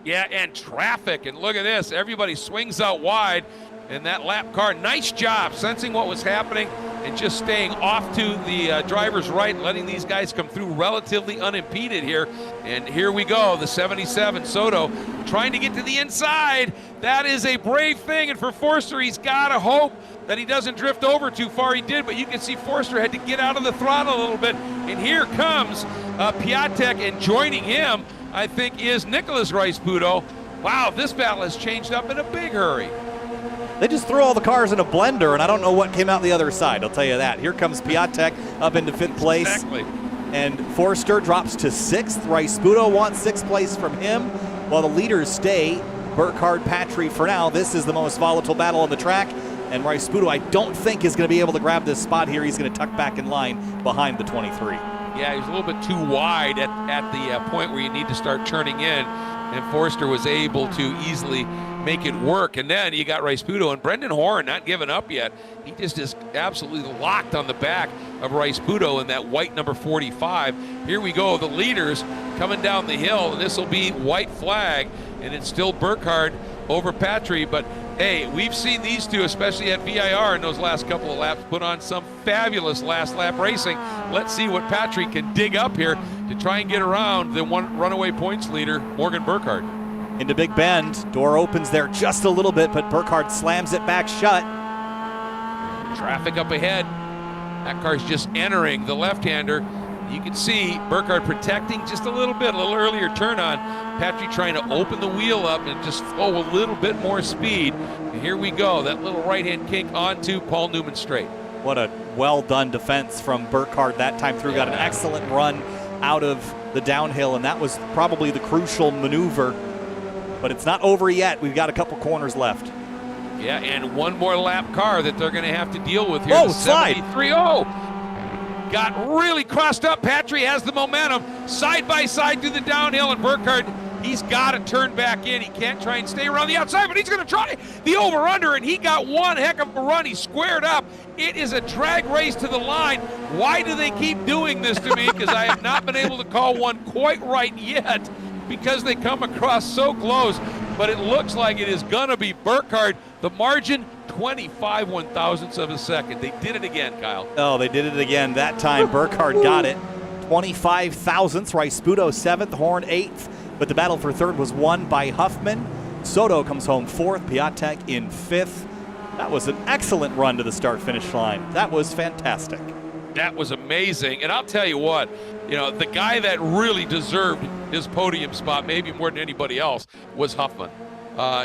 Yeah, and traffic, and look at this. Everybody swings out wide, and that lap car, nice job sensing what was happening and just staying off to the driver's right, letting these guys come through relatively unimpeded here. And here we go, the 77 Soto trying to get to the inside. That is a brave thing, and for Forster, he's got to hope that he doesn't drift over too far. He did, but you can see Forster had to get out of the throttle a little bit. And here comes Piatek, and joining him, I think, is Nicholas Rice Pudo. Wow, this battle has changed up in a big hurry. They just threw all the cars in a blender, and I don't know what came out the other side, I'll tell you that. Here comes Piatek up into 5th place. Exactly. And Forster drops to 6th. Rice Pudo wants 6th place from him, while the leaders stay Burkhardt, Patry for now. This is the most volatile battle on the track, and Rice Pudo, I don't think, is going to be able to grab this spot here. He's going to tuck back in line behind the 23. Yeah, he's a little bit too wide at the point where you need to start turning in, and Forster was able to easily make it work. And then you got Rice Pudo, and Brendan Horn not giving up yet. He just is absolutely locked on the back of Rice Pudo in that white number 45. Here we go, the leaders coming down the hill, and this will be white flag, and it's still Burkhardt over Patry. But hey, we've seen these two, especially at VIR in those last couple of laps, put on some fabulous last lap racing. Let's see what Patry can dig up here to try and get around the one runaway points leader, Morgan Burkhardt. into Big Bend. Door opens there just a little bit, but Burkhardt slams it back shut. Traffic up ahead. That car's just entering the left-hander. You can see Burkhardt protecting just a little bit, a little earlier turn on. Patrick trying to open the wheel up and just flow a little bit more speed. And here we go, that little right-hand kink onto Paul Newman straight. What a well-done defense from Burkhardt that time through. Got an excellent run out of the downhill, and that was probably the crucial maneuver. But it's not over yet. We've got a couple corners left. Yeah, and one more lap car that they're going to have to deal with here. Oh, slide. 73-0. Got really crossed up. Patry has the momentum. Side by side through the downhill, and Burkhardt, he's got to turn back in. He can't try and stay around the outside, but he's going to try the over-under, and he got one heck of a run. He squared up. It is a drag race to the line. Why do they keep doing this to me? Because I have not been able to call one quite right yet because they come across so close. But it looks like it is going to be Burkhardt. The margin, 25 one-thousandths of a second. They did it again, Kyle. Oh, they did it again. That time, Burkhardt got it. 25 thousandths. Rice-Sputo 7th, Horn 8th. But the battle for 3rd was won by Huffman. Soto comes home 4th, Piatek in 5th. That was an excellent run to the start-finish line. That was fantastic. That was amazing. And I'll tell you what, you know, the guy that really deserved his podium spot, maybe more than anybody else, was Huffman.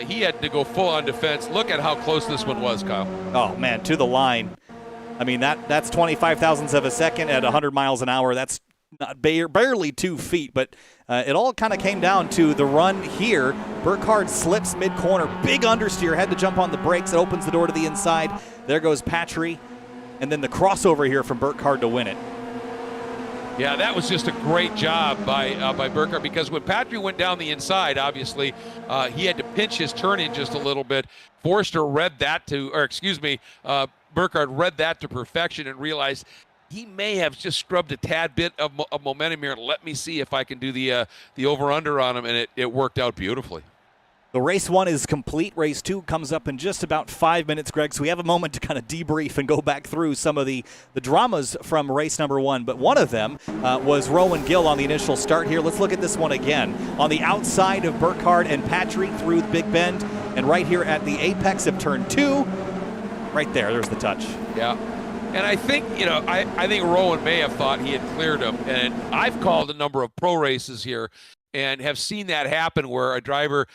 He had to go full on defense. Look at how close this one was, Kyle. Oh, man, to the line. I mean, that's 25 thousandths of a second at 100 miles an hour. That's not barely 2 feet, but it all kind of came down to the run here. Burkhardt slips mid-corner. Big understeer. Had to jump on the brakes. It opens the door to the inside. There goes Patry. And then the crossover here from Burkhardt to win it. Yeah, that was just a great job by Burkhardt, because when Patry went down the inside, obviously, he had to pinch his turn in just a little bit. Forster read that to, or excuse me, Burkhardt read that to perfection and realized he may have just scrubbed a tad bit of momentum here. Let me see if I can do the over-under on him, and it worked out beautifully. The race 1 is complete. Race 2 comes up in just about 5 minutes, Greg. So we have a moment to kind of debrief and go back through some of the dramas from race number 1. But one of them was Rowan Gill on the initial start here. Let's look at this one again. On the outside of Burkhardt and Patry through the Big Bend. And right here at the apex of turn 2, right there's the touch. Yeah. And I think, you know, I think Rowan may have thought he had cleared him. And I've called a number of pro races here and have seen that happen where a driver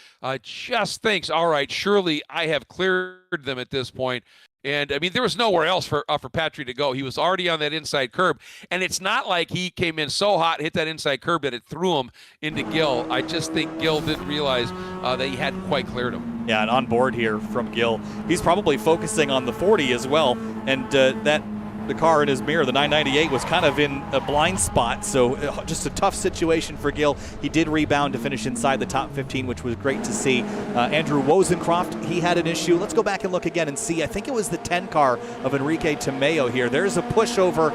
just thinks, all right, surely I have cleared them at this point. And, I mean, there was nowhere else for Patry to go. He was already on that inside curb. And it's not like he came in so hot, hit that inside curb that it threw him into Gill. I just think Gill didn't realize that he hadn't quite cleared him. Yeah, and on board here from Gill. He's probably focusing on the 40 as well. And the car in his mirror, the 998, was kind of in a blind spot, so just a tough situation for Gill. He did rebound to finish inside the top 15, which was great to see. Andrew Wozencroft, he had an issue. Let's go back and look again and see. I think it was the 10 car of Enrique Tomeo here. There's a pushover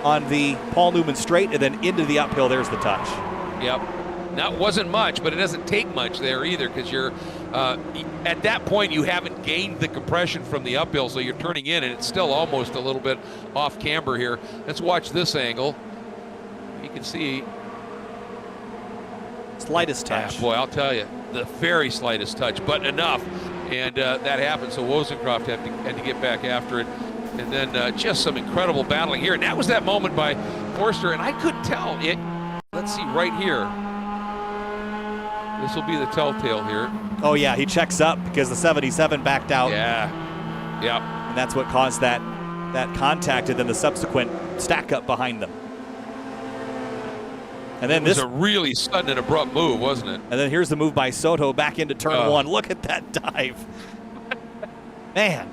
on the Paul Newman straight, and then into the uphill, there's the touch. Yep. Now, it wasn't much, but it doesn't take much there either, because you're at that point you haven't gained the compression from the uphill, so you're turning in, and it's still almost a little bit off camber here. Let's watch this angle. You can see. Slightest touch. Boy, I'll tell you, the very slightest touch, but enough. And that happened, so Wozencroft had to get back after it. And then just some incredible battling here. And that was that moment by Forster, and I couldn't tell it. Let's see right here. This will be the telltale here. Oh, yeah, he checks up because the 77 backed out. Yeah. Yep. And that's what caused that contact and then the subsequent stack up behind them. And then this was a really sudden and abrupt move, wasn't it? And then here's the move by Soto back into turn 1. Look at that dive. Man.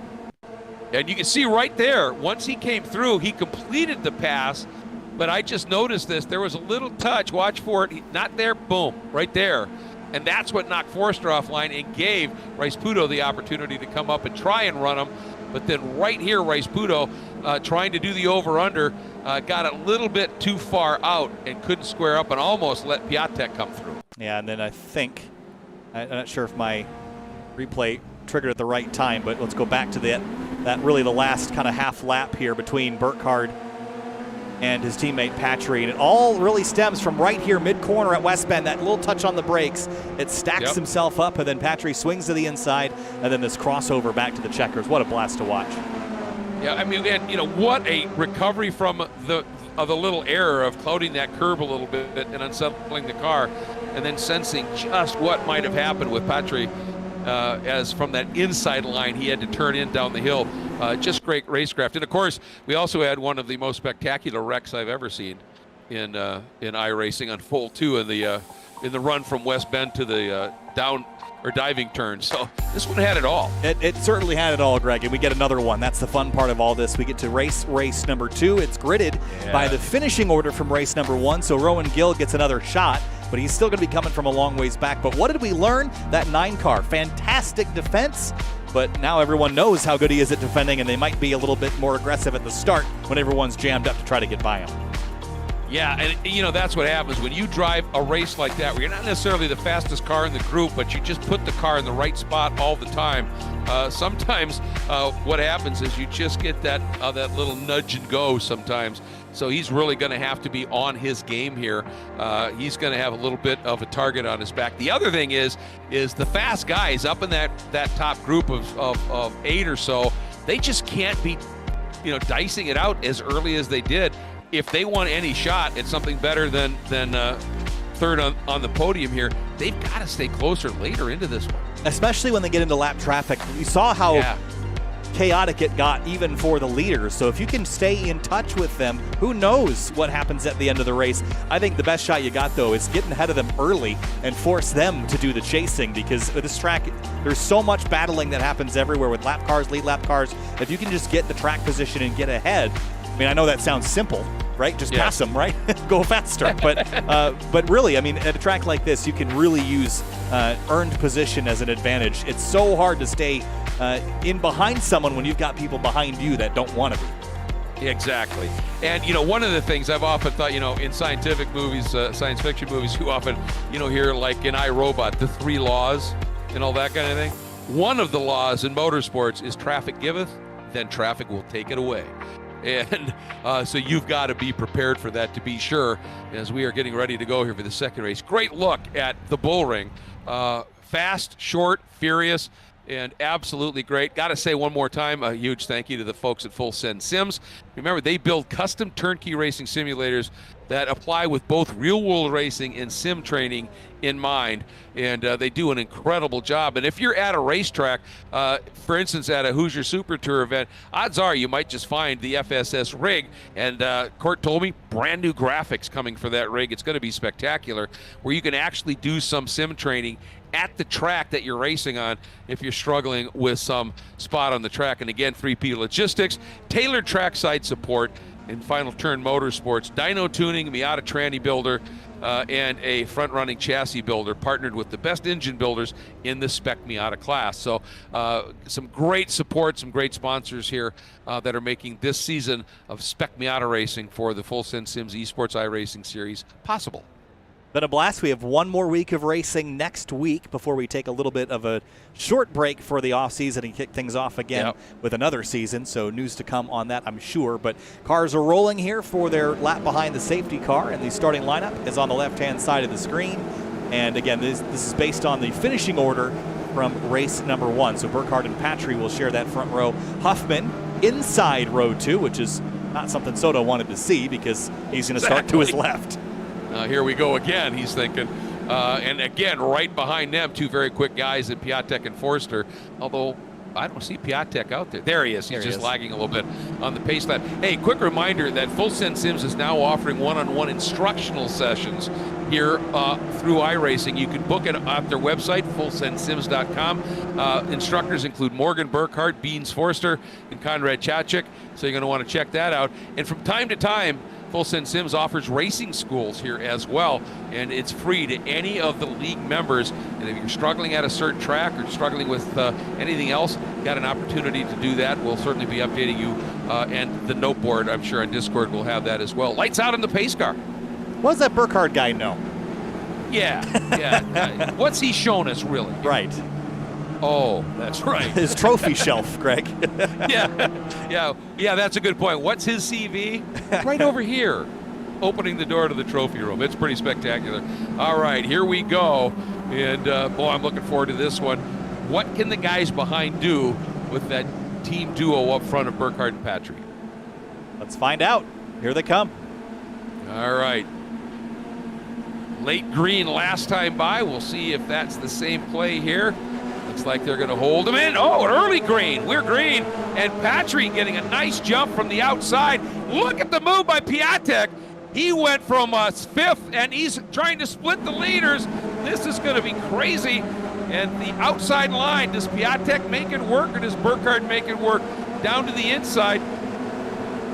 And you can see right there, once he came through, he completed the pass. But I just noticed this. There was a little touch. Watch for it. Not there. Boom. Right there. And that's what knocked Forster offline and gave Rice-Sputo the opportunity to come up and try and run him. But then right here, Rice-Sputo trying to do the over-under, got a little bit too far out and couldn't square up and almost let Piatek come through. Yeah, and then I think, I'm not sure if my replay triggered at the right time, but let's go back to that really the last kind of half lap here between Burkhardt and his teammate Patry. And it all really stems from right here, mid-corner at West Bend, that little touch on the brakes. It stacks himself up, and then Patry swings to the inside, and then this crossover back to the checkers. What a blast to watch. Yeah, I mean, and, you know, what a recovery from the little error of clouding that curb a little bit and unsettling the car, and then sensing just what might have happened with Patry as from that inside line he had to turn in down the hill. Just great racecraft. And of course, we also had one of the most spectacular wrecks I've ever seen in iRacing unfold too in the run from West Bend to the down or diving turn. So this one had it all. It certainly had it all, Greg, and we get another one. That's the fun part of all this. We get to race number 2. It's gridded by the finishing order from race number 1, so Rowan Gill gets another shot, but he's still going to be coming from a long ways back. But what did we learn? That 9 car, fantastic defense, but now everyone knows how good he is at defending, and they might be a little bit more aggressive at the start when everyone's jammed up to try to get by him. Yeah, and you know, that's what happens when you drive a race like that, where you're not necessarily the fastest car in the group, but you just put the car in the right spot all the time. Sometimes what happens is you just get that little nudge and go sometimes. So he's really going to have to be on his game here. He's going to have a little bit of a target on his back. The other thing is the fast guys up in that top group of 8 or so, they just can't be, you know, dicing it out as early as they did. If they want any shot at something better than third on the podium here, they've got to stay closer later into this one. Especially when they get into lap traffic. You saw how chaotic it got even for the leaders. So if you can stay in touch with them, who knows what happens at the end of the race. I think the best shot you got, though, is getting ahead of them early and force them to do the chasing, because with this track, there's so much battling that happens everywhere with lap cars, lead lap cars. If you can just get the track position and get ahead, I mean, I know that sounds simple, right? Just pass them, right? Go faster. But really, I mean, at a track like this, you can really use earned position as an advantage. It's so hard to stay in behind someone when you've got people behind you that don't want to be. Exactly. And, you know, one of the things I've often thought, you know, in scientific movies, science fiction movies, you often, you know, hear like in iRobot, the 3 laws and all that kind of thing. One of the laws in motorsports is traffic giveth, then traffic will take it away. And so you've got to be prepared for that, to be sure, as we are getting ready to go here for the second race. Great look at the bull ring. Fast, short, furious, and absolutely great. Got to say one more time, a huge thank you to the folks at Full Send Sims. Remember, they build custom turnkey racing simulators that apply with both real-world racing and sim training in mind, and they do an incredible job. And if you're at a racetrack, for instance, at a Hoosier Super Tour event, odds are you might just find the FSS rig, and Court told me brand new graphics coming for that rig. It's going to be spectacular, where you can actually do some sim training at the track that you're racing on if you're struggling with some spot on the track. And again, 3P Logistics, tailored trackside support, in Final Turn Motorsports, dyno tuning, Miata tranny builder, and a front-running chassis builder, partnered with the best engine builders in the Spec Miata class. So some great support, some great sponsors here that are making this season of Spec Miata racing for the Full Send Sims Esports iRacing Series possible. Been a blast. We have one more week of racing next week before we take a little bit of a short break for the off-season and kick things off again with another season. So news to come on that, I'm sure. But cars are rolling here for their lap behind the safety car, and the starting lineup is on the left-hand side of the screen. And again, this is based on the finishing order from race number 1. So Burkhardt and Patry will share that front row. Huffman inside row 2, which is not something Soto wanted to see, because he's going to start to his left. Here we go again, he's thinking. And again, right behind them, 2 very quick guys in Piatek and Forster. Although, I don't see Piatek out there. There he is. He's just lagging a little bit on the pace lap. Hey, quick reminder that Full Send Sims is now offering one-on-one instructional sessions here through iRacing. You can book it at their website, fullsendsims.com. Instructors include Morgan Burkhardt, Beans Forster, and Conrad Chachik. So you're going to want to check that out. And from time to time, Full Send Sims offers racing schools here as well, and it's free to any of the league members. And if you're struggling at a certain track or struggling with anything else, got an opportunity to do that. We'll certainly be updating you, and the note board, I'm sure, on Discord will have that as well. Lights out in the pace car. What does that Burkhardt guy know? Yeah. What's he shown us, really? Right. Oh, that's right. His trophy shelf, Greg. Yeah, that's a good point. What's his CV? Right over here, opening the door to the trophy room. It's pretty spectacular. All right, here we go. And, boy, I'm looking forward to this one. What can the guys behind do with that team duo up front of Burkhardt and Patry? Let's find out. Here they come. All right. Late green last time by. We'll see if that's the same play here. Looks like they're going to hold him in. Oh, an early green. We're green. And Patry getting a nice jump from the outside. Look at the move by Piatek. He went from fifth, and he's trying to split the leaders. This is going to be crazy. And the outside line, does Piatek make it work, or does Burkhardt make it work? Down to the inside.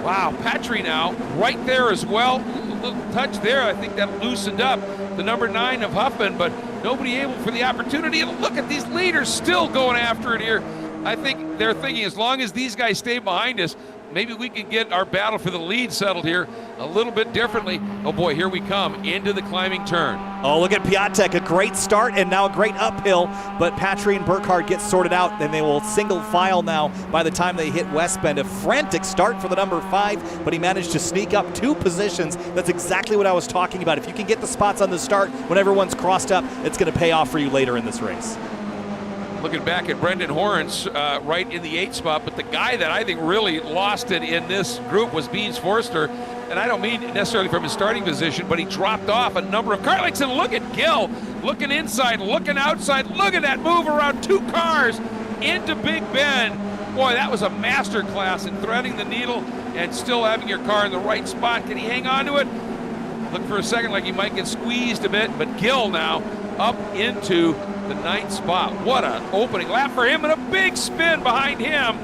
Wow, Patry now right there as well. A little touch there. I think that loosened up the number 9 of Huffman, but nobody able for the opportunity. And look at these leaders still going after it here. I think they're thinking as long as these guys stay behind us, maybe we can get our battle for the lead settled here a little bit differently. Oh boy, here we come into the climbing turn. Oh, look at Piatek, a great start and now a great uphill, but Patry and Burkhardt get sorted out, and they will single file now by the time they hit West Bend. A frantic start for the number 5, but he managed to sneak up 2 positions. That's exactly what I was talking about. If you can get the spots on the start when everyone's crossed up, it's going to pay off for you later in this race. Looking back at Brendan Horns right in the 8th spot, but the guy that I think really lost it in this group was Beans Forster. And I don't mean necessarily from his starting position, but he dropped off a number of car lengths. And look at Gill looking inside, looking outside. Look at that move around 2 cars into Big Bend. Boy, that was a master class in threading the needle and still having your car in the right spot. Can he hang on to it? Look for a second like he might get squeezed a bit, but Gill now up into the 9th spot. What an opening lap for him, and a big spin behind him.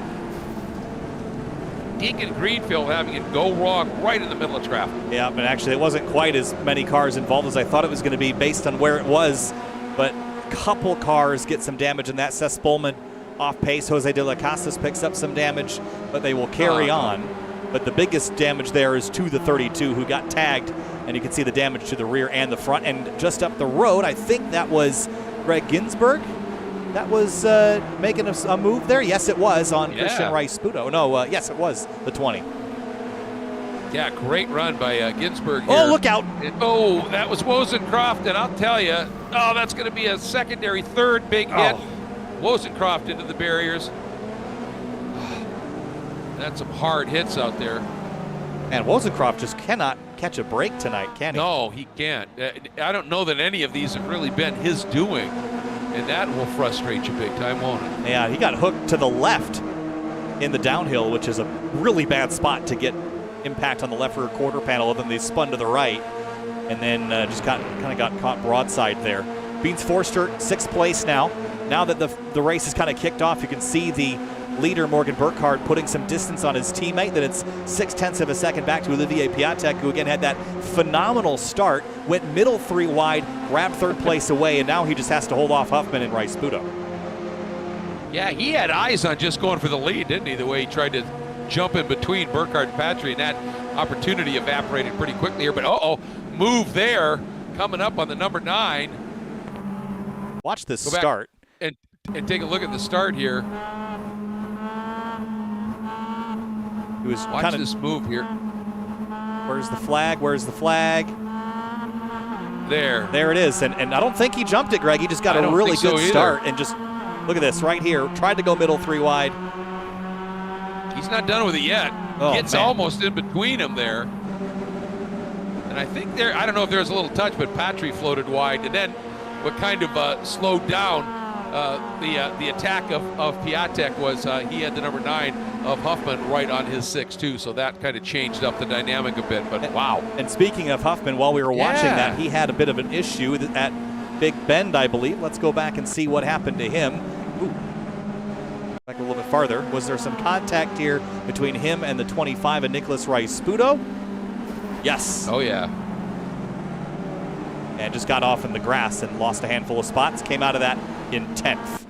Deacon Greenfield having it go wrong right in the middle of traffic. Yeah, but actually it wasn't quite as many cars involved as I thought it was going to be based on where it was, but a couple cars get some damage in that. Seth Spolman off pace. Jose de la Casas picks up some damage, but they will carry on. But the biggest damage there is to the 32, who got tagged, and you can see the damage to the rear and the front. And just up the road, I think that was Greg Ginsburg that was making a move there. Yes, it was on Christian Rice-Sputo. No, yes, it was the 20. Yeah, great run by Ginsburg here. Oh, look out. Oh, that was Wozencroft, and I'll tell you, oh, that's going to be a secondary third big hit. Wozencroft into the barriers. That's some hard hits out there. And Wozencroft just cannot catch a break tonight, can he? No, he can't. I don't know that any of these have really been his doing, and that will frustrate you big time, won't it? Yeah, he got hooked to the left in the downhill, which is a really bad spot to get impact on the left rear quarter panel, and then they spun to the right, and then just kind of got caught broadside there. Beans Forster, 6th place now. Now that the race is kind of kicked off, you can see the leader, Morgan Burkhardt, putting some distance on his teammate. That it's 0.6 of a second back to Olivier Piatek, who again had that phenomenal start, went middle 3 wide, grabbed 3rd place away, and now he just has to hold off Huffman and Rice-Sputo. Yeah, he had eyes on just going for the lead, didn't he? The way he tried to jump in between Burkhardt and Patry, and that opportunity evaporated pretty quickly here. But move there, coming up on the number 9. Watch this start. And take a look at the start here. He was Watch this move here. Where's the flag? Where's the flag? There. There it is. And I don't think he jumped it, Greg. He just got a really good start. And just look at this right here. Tried to go middle 3 wide. He's not done with it yet. Gets almost in between them there. And I think I don't know if there's a little touch, but Patry floated wide. And then what kind of slowed down the attack of Piatek was he had the number 9 of Huffman right on his 6 too, so that kind of changed up the dynamic a bit. But wow! And speaking of Huffman, while we were watching that, he had a bit of an issue at Big Bend, I believe. Let's go back and see what happened to him. Ooh. Back a little bit farther. Was there some contact here between him and the 25 and Nicholas Rice-Sputo? Yes. Oh yeah. And just got off in the grass and lost a handful of spots. Came out of that in 10th.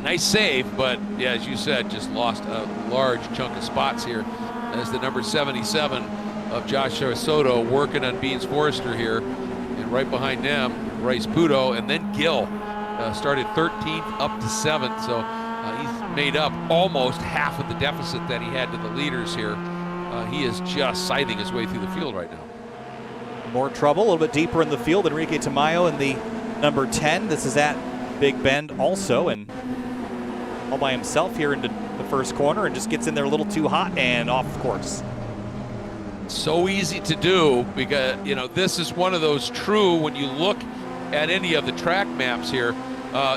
Nice save, but yeah, as you said, just lost a large chunk of spots here as the number 77 of Joshua Soto working on Beans Forster here. And right behind them, Rice-Sputo, and then Gill. started 13th up to 7th, so he's made up almost half of the deficit that he had to the leaders here. He is just scything his way through the field right now. More trouble, a little bit deeper in the field. Enrique Tamayo in the number 10. This is at Big Bend also, and all by himself here into the first corner and just gets in there a little too hot and off course. So easy to do because, you know, this is one of those true, when you look at any of the track maps here,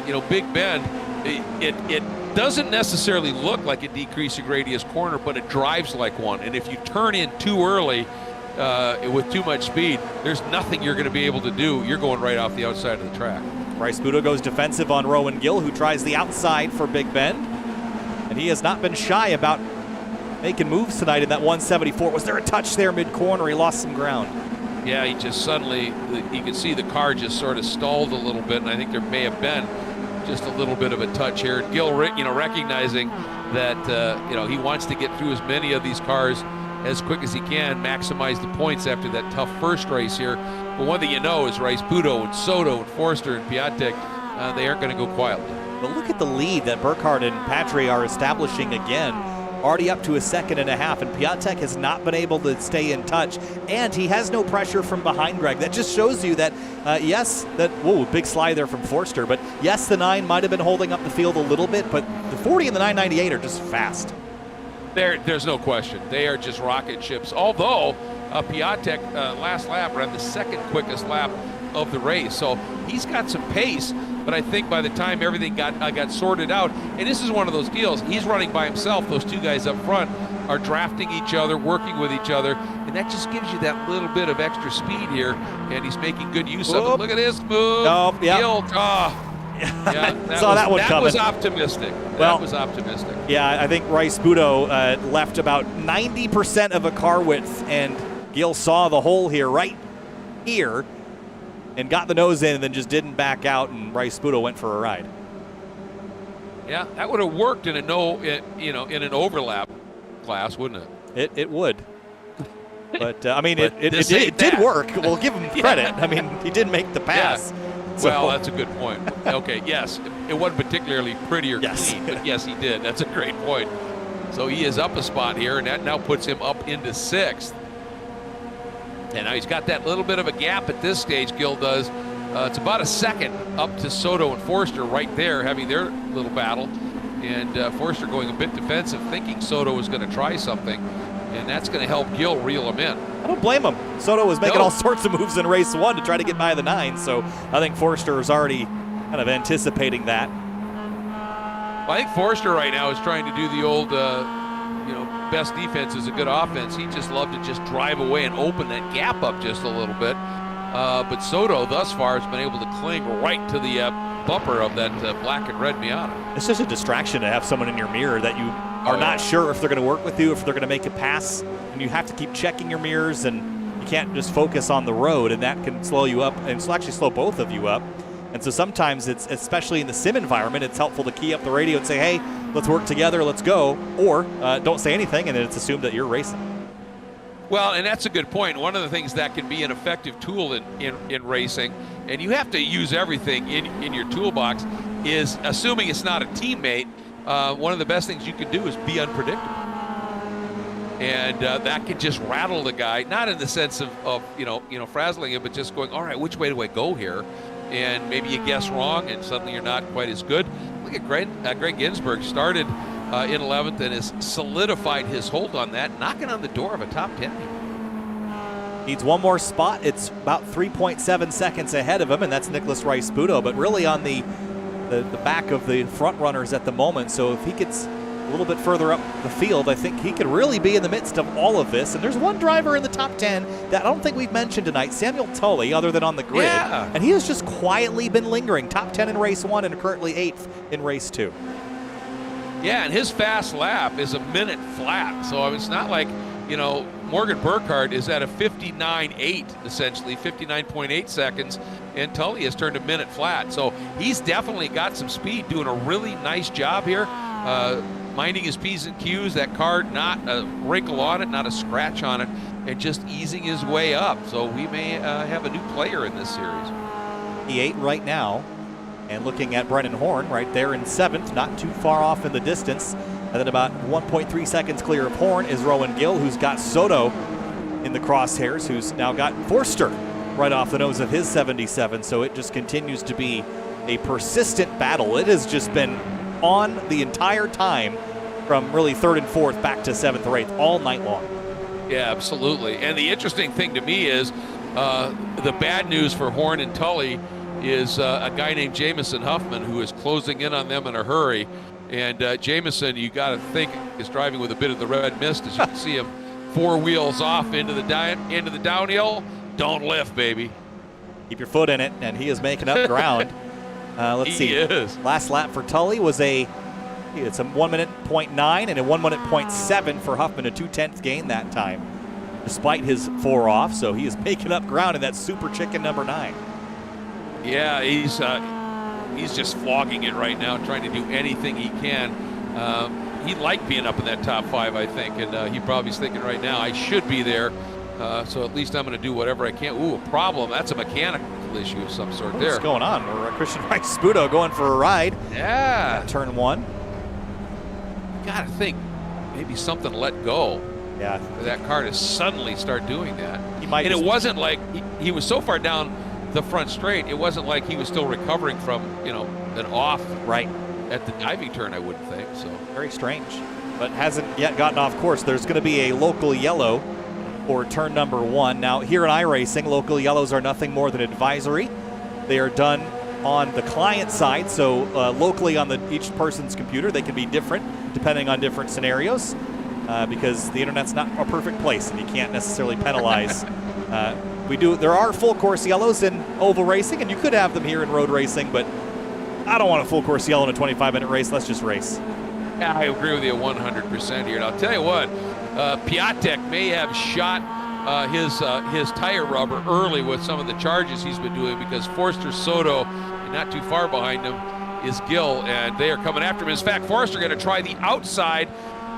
you know, Big Bend, it doesn't necessarily look like a decreasing radius corner, but it drives like one. And if you turn in too early with too much speed, there's nothing you're going to be able to do. You're going right off the outside of the track. Bryce Budo goes defensive on Rowan Gill, who tries the outside for Big Bend. And he has not been shy about making moves tonight in that 174. Was there a touch there mid-corner? He lost some ground. Yeah, he just suddenly, you can see the car just sort of stalled a little bit, and I think there may have been just a little bit of a touch here. Gill, you know, recognizing that, you know, he wants to get through as many of these cars as quick as he can, maximize the points after that tough first race here. But one thing you know is Bryce Budo and Soto and Forster and Piatek, they aren't going to go quietly. But look at the lead that Burkhardt and Patry are establishing again. Already up to a 2.5 seconds, and Piatek has not been able to stay in touch, and he has no pressure from behind Greg. That just shows you that, yes, that, whoa, big slide there from Forster, but yes, the 9 might have been holding up the field a little bit, but the 40 and the 998 are just fast. There's no question. They are just rocket ships, although Piatek last lap ran the second quickest lap of the race, so he's got some pace. But I think by the time everything got sorted out, and this is one of those deals, he's running by himself. Those two guys up front are drafting each other, working with each other, and that just gives you that little bit of extra speed here, and he's making good use of it. Look at this move. Oh, yeah. Yeah, that one coming. That was optimistic. Well, that was optimistic. Yeah, I think Bryce Budo left about 90% of a car width, and Gill saw the hole here, right here, and got the nose in and then just didn't back out, and Bryce Budo went for a ride. Yeah, that would have worked in in an overlap class, wouldn't it? It would. But I mean, but it did work. We'll give him credit. I mean, he did make the pass. Yeah. So. Well, that's a good point. Okay, yes, it wasn't particularly pretty or clean, but yes, he did. That's a great point. So he is up a spot here, and that now puts him up into 6th. And now he's got that little bit of a gap at this stage, Gill does. It's about a second up to Soto and Forster right there, having their little battle. And Forster going a bit defensive, thinking Soto was going to try something. And that's going to help Gill reel him in. I don't blame him. Soto was making all sorts of moves in race 1 to try to get by the 9. So I think Forster is already kind of anticipating that. Well, I think Forster right now is trying to do the old, best defense is a good offense. He just loved to just drive away and open that gap up just a little bit. But Soto thus far has been able to cling right to the bumper of that black and red Miata. It's just a distraction to have someone in your mirror that you are not sure if they're going to work with you, if they're going to make a pass, and you have to keep checking your mirrors, and you can't just focus on the road, and that can slow you up, and it'll actually slow both of you up. And so sometimes it's, especially in the sim environment, it's helpful to key up the radio and say, hey, let's work together, let's go, or don't say anything, and then it's assumed that you're racing. Well, and that's a good point. One of the things that can be an effective tool in racing, and you have to use everything in your toolbox, is assuming it's not a teammate. One of the best things you can do is be unpredictable. And that can just rattle the guy, not in the sense of frazzling him, but just going, all right, which way do I go here? And maybe you guess wrong, and suddenly you're not quite as good. Look at Greg Ginsburg, started in 11th and has solidified his hold on that, knocking on the door of a top 10. Needs one more spot. It's about 3.7 seconds ahead of him, and that's Nicholas Bryce Budo, but really on the back of the front runners at the moment. So if he gets a little bit further up the field, I think he could really be in the midst of all of this. And there's one driver in the top 10 that I don't think we've mentioned tonight, Samuel Tully, other than on the grid. Yeah. And he has just quietly been lingering. Top 10 in race 1 and currently 8th in race 2. Yeah, and his fast lap is a minute flat. So it's not like, Morgan Burkhardt is at a 59.8, essentially, 59.8 seconds, and Tully has turned a minute flat. So he's definitely got some speed, doing a really nice job here, minding his P's and Q's, that car, not a wrinkle on it, not a scratch on it, and just easing his way up. So we may have a new player in this series. E8 right now. And looking at Brennan Horn right there in 7th, not too far off in the distance. And then about 1.3 seconds clear of Horn is Rowan Gill, who's got Soto in the crosshairs, who's now got Forster right off the nose of his 77. So it just continues to be a persistent battle. It has just been on the entire time from really 3rd and 4th back to 7th or 8th all night long. Yeah, absolutely. And the interesting thing to me is the bad news for Horn and Tully is a guy named Jamison Huffman who is closing in on them in a hurry. And Jamison, you got to think, is driving with a bit of the red mist. As you can see him 4 wheels off into the downhill. Don't lift, baby. Keep your foot in it, and he is making up ground. Let's see. He is. Last lap for Tully was it's a 1:09 and a 1:07 for Huffman, a 2/10 gain that time, despite his 4 off. So he is making up ground in that super chicken number 9. Yeah, he's just flogging it right now, trying to do anything he can. He'd like being up in that top 5, I think, and he probably's thinking right now, I should be there, so at least I'm going to do whatever I can. Ooh, a problem. That's a mechanical issue of some sort there. What's going on? Christian Rice Sputo going for a ride. Yeah. Turn 1. Got to think maybe something let go. Yeah. For that car to suddenly start doing that. He might. And it wasn't like he was so far down the front straight, it wasn't like he was still recovering from, an off right at the diving turn, I wouldn't think. So very strange, but hasn't yet gotten off course. There's going to be a local yellow for turn number 1. Now here in iRacing, local yellows are nothing more than advisory. They are done on the client side, so locally on each person's computer, they can be different depending on different scenarios, because the internet's not a perfect place and you can't necessarily penalize. There are full course yellows in oval racing, and you could have them here in road racing, but I don't want a full course yellow in a 25-minute race. Let's just race. Yeah, I agree with you 100% here. And I'll tell you what, Piatek may have shot his tire rubber early with some of the charges he's been doing, because Forster, Soto, and not too far behind him is Gill, and they are coming after him. In fact, Forster going to try the outside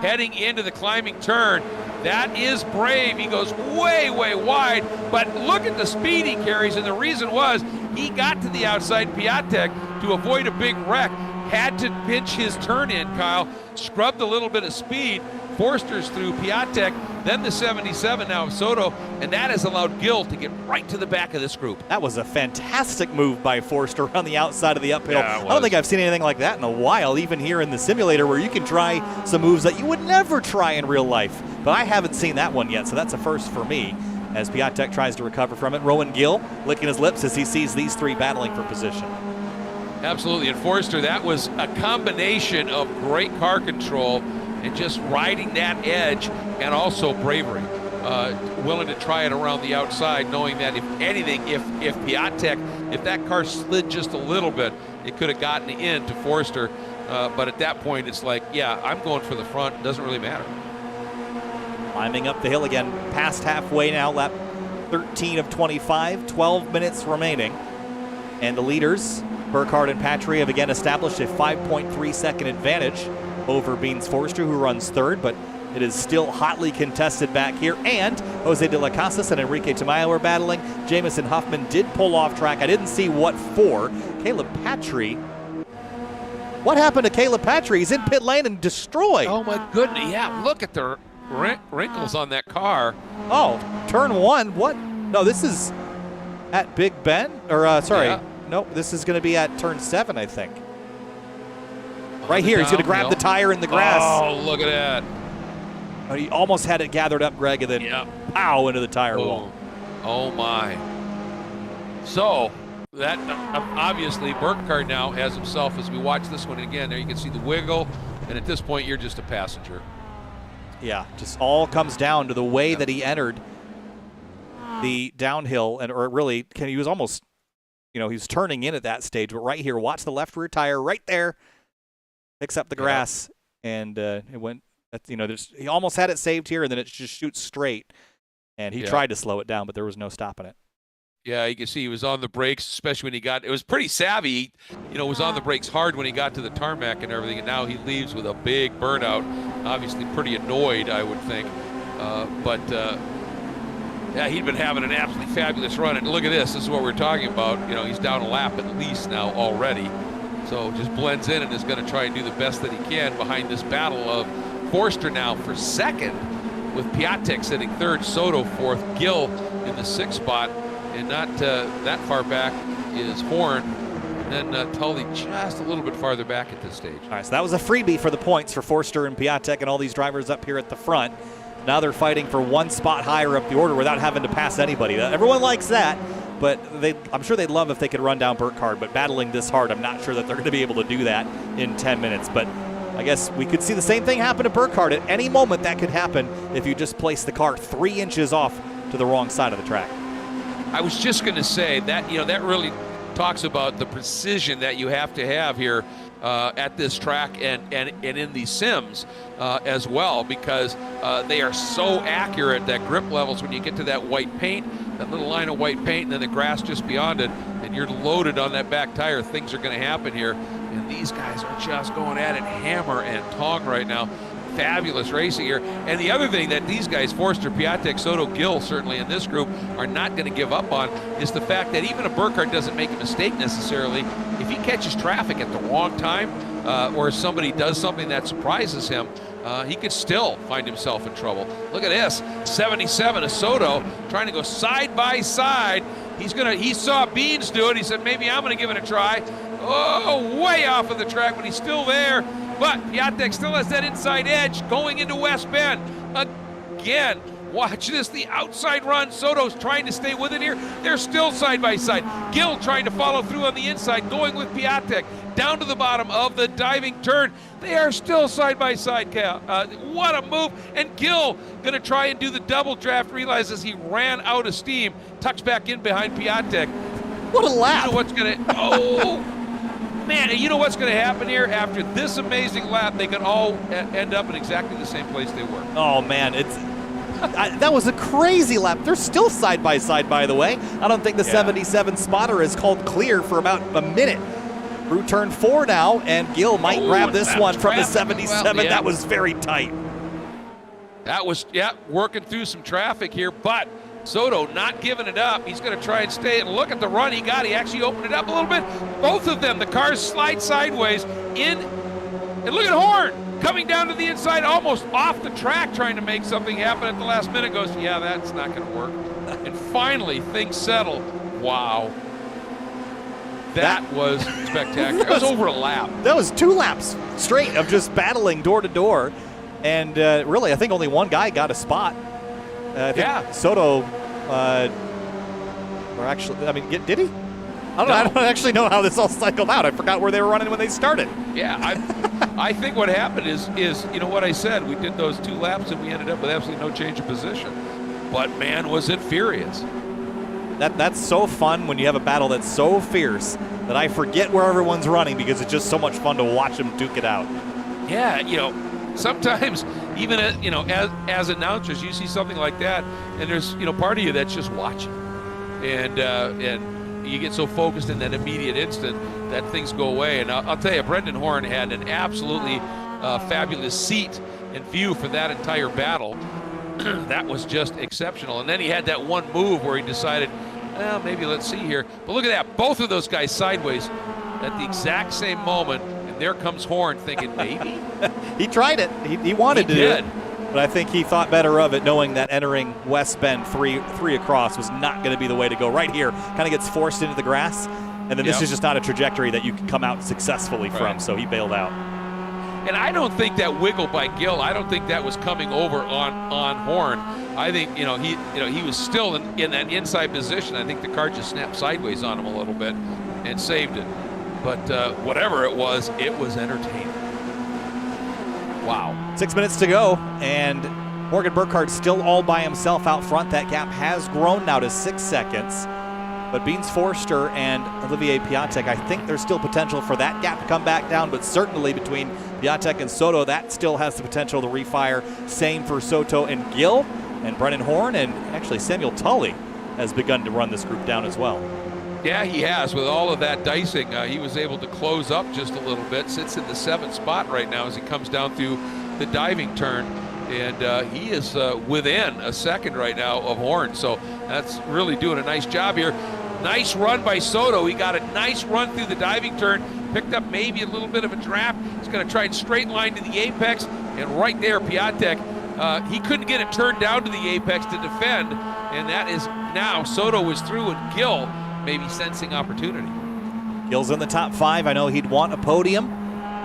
heading into the climbing turn. That is brave. He goes way, way wide, but look at the speed he carries, and the reason was he got to the outside. Piatek, to avoid a big wreck, had to pinch his turn in, Kyle, scrubbed a little bit of speed. Forster's through Piatek, then the 77 now of Soto, and that has allowed Gill to get right to the back of this group. That was a fantastic move by Forster on the outside of the uphill. Yeah, I don't think I've seen anything like that in a while, even here in the simulator, where you can try some moves that you would never try in real life. But I haven't seen that one yet, so that's a first for me, as Piatek tries to recover from it. Rowan Gill licking his lips as he sees these 3 battling for position. Absolutely, and Forster, that was a combination of great car control and just riding that edge, and also bravery. Willing to try it around the outside, knowing that if anything, if Piatek, if that car slid just a little bit, it could have gotten in to Forster. But at that point, it's like, yeah, I'm going for the front. It doesn't really matter. Climbing up the hill again, past halfway now, lap 13 of 25, 12 minutes remaining. And the leaders, Burkhardt and Patry, have again established a 5.3 second advantage over Beans Forster, who runs 3rd, but it is still hotly contested back here. And Jose de la Casas and Enrique Tamayo were battling. Jamison Huffman did pull off track. I didn't see what for. Caleb Patry. What happened to Caleb Patry? He's in pit lane and destroyed. Oh my goodness, yeah, look at the wrinkles on that car. Oh, turn 1, what? No, this is at Big Ben, or sorry, Yeah. Nope, this is going to be at turn 7, I think. Right here, he's going to grab the tire in the grass. Oh, look at that. Oh, he almost had it gathered up, Greg, and then pow into the tire wall. Oh my. So, that obviously Burkhardt now has himself, as we watch this one again, there you can see the wiggle, and at this point you're just a passenger. Yeah, just all comes down to the way that he entered the downhill, or really, he was almost, he was turning in at that stage, but right here, watch the left rear tire right there, picks up the grass, and it went, he almost had it saved here, and then it just shoots straight, and he tried to slow it down, but there was no stopping it. Yeah, you can see he was on the brakes, especially when it was pretty savvy. Was on the brakes hard when he got to the tarmac and everything, and now he leaves with a big burnout. Obviously pretty annoyed, I would think. But Yeah, he'd been having an absolutely fabulous run. And look at this. This is what we're talking about. You know, he's down a lap at least now already. So just blends in and is going to try and do the best that he can behind this battle of Forster now for second, with Piatek sitting third, Soto fourth, Gill in the sixth spot, and not that far back is Horn, and then Tully just a little bit farther back at this stage. All right, so that was a freebie for the points for Forster and Piatek and all these drivers up here at the front. Now they're fighting for one spot higher up the order without having to pass anybody. Everyone likes that, but I'm sure they'd love if they could run down Burkhardt, but battling this hard, I'm not sure that they're going to be able to do that in 10 minutes. But I guess we could see the same thing happen to Burkhardt. At any moment that could happen if you just place the car 3 inches off to the wrong side of the track. I was just going to say that, you know, that really talks about the precision that you have to have here at this track and in these sims as well, because they are so accurate, that grip levels when you get to that white paint, that little line of white paint, and then the grass just beyond it, and you're loaded on that back tire, things are going to happen here. And these guys are just going at it hammer and tong right now. Fabulous racing here. And the other thing that these guys, Forster, Piatek, Soto, Gill, certainly in this group, are not going to give up on is the fact that even if Burkhardt doesn't make a mistake necessarily, if he catches traffic at the wrong time or somebody does something that surprises him, he could still find himself in trouble. Look at this, 77 of Soto trying to go side by side. He saw Beans do it. He said, maybe I'm going to give it a try. Oh, way off of the track, but he's still there. But Piatek still has that inside edge going into West Bend. Again, watch this, the outside run. Soto's trying to stay with it here. They're still side by side. Gill trying to follow through on the inside, going with Piatek down to the bottom of the diving turn. They are still side by side, Cal. What a move. And Gill going to try and do the double draft, realizes he ran out of steam, tucks back in behind Piatek. What a lap. You know what's going to, oh, man, you know what's going to happen here? After this amazing lap, they can all end up in exactly the same place they were. Oh, man, that was a crazy lap. They're still side by side, by the way. I don't think the 77 spotter is called clear for about a minute. Through turn 4 now, and Gill might grab this one from the 77. Well, yeah. That was very tight. That was, working through some traffic here, but Soto not giving it up. He's going to try and stay, and look at the run he got. He actually opened it up a little bit. Both of them, the cars slide sideways in, and look at Horn coming down to the inside, almost off the track, trying to make something happen at the last minute. Goes, yeah, that's not going to work. And finally, things settle. Wow. That was spectacular. It was over a lap. That was 2 laps straight of just battling door to door. And really, I think only one guy got a spot. I think Soto, or actually, I mean, did he? I don't actually know how this all cycled out. I forgot where they were running when they started. Yeah, I think what happened is you know what I said. We did those 2 laps and we ended up with absolutely no change of position. But man, was it furious. That's so fun when you have a battle that's so fierce that I forget where everyone's running because it's just so much fun to watch them duke it out. Yeah, you know, sometimes even as announcers, you see something like that, and there's part of you that's just watching, and you get so focused in that immediate instant that things go away. And I'll tell you, Brendan Horn had an absolutely fabulous seat and view for that entire battle. That was just exceptional. And then he had that one move where he decided, well, maybe let's see here. But look at that, both of those guys sideways at the exact same moment. And there comes Horn thinking, maybe? He tried it. He wanted to do it. But I think he thought better of it, knowing that entering West Bend three across was not going to be the way to go. Right here, kind of gets forced into the grass. And then this is just not a trajectory that you can come out successfully from. So he bailed out. And I don't think that wiggle by Gill, I don't think that was coming over on Horn. I think, he was still in that inside position. I think the car just snapped sideways on him a little bit and saved it. But whatever it was entertaining. Wow. 6 minutes to go, and Morgan Burkhardt still all by himself out front. That gap has grown now to 6 seconds. But Beans Forster and Olivier Piatek, I think there's still potential for that gap to come back down, but certainly between Piatek and Soto, that still has the potential to refire. Same for Soto and Gill and Brennan Horn, and actually Samuel Tully has begun to run this group down as well. Yeah, he has. With all of that dicing, he was able to close up just a little bit. Sits in the 7th spot right now as he comes down through the diving turn. and he is within a second right now of Horn. So that's really doing a nice job here. Nice run by Soto. He got a nice run through the diving turn, picked up maybe a little bit of a draft. He's going to try and straight line to the apex, and right there, Piatek, he couldn't get it turned down to the apex to defend, and that is now Soto is through, and Gill maybe sensing opportunity. Gill's in the top 5. I know he'd want a podium,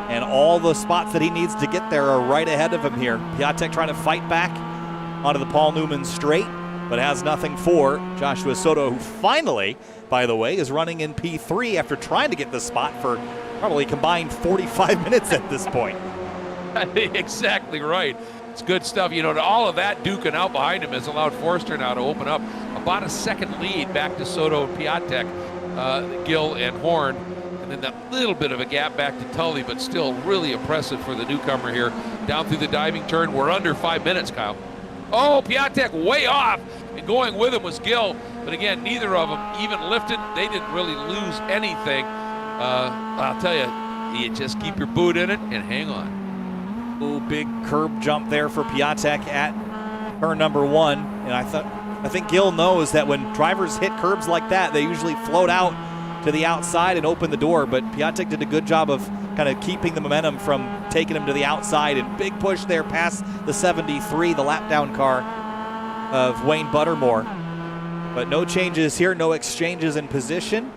and all the spots that he needs to get there are right ahead of him here. Piatek trying to fight back onto the Paul Newman straight, but has nothing for Joshua Soto, who finally, by the way, is running in P3 after trying to get the spot for probably combined 45 minutes at this point. Exactly right. It's good stuff. You know, all of that duking out behind him has allowed Forster now to open up about a second lead back to Soto and Piatek, Gill and Horn. And then that little bit of a gap back to Tully, but still really impressive for the newcomer here. Down through the diving turn. We're under 5 minutes, Kyle. Oh, Piatek way off. And going with him was Gill. But again, neither of them even lifted. They didn't really lose anything. I'll tell you, you just keep your boot in it and hang on. Oh, big curb jump there for Piatek at turn number 1. And I think Gill knows that when drivers hit curbs like that, they usually float out to the outside and open the door. But Piatek did a good job of kind of keeping the momentum from taking him to the outside. And big push there past the 73, the lap down car of Wayne Buttermore. But no changes here, no exchanges in position.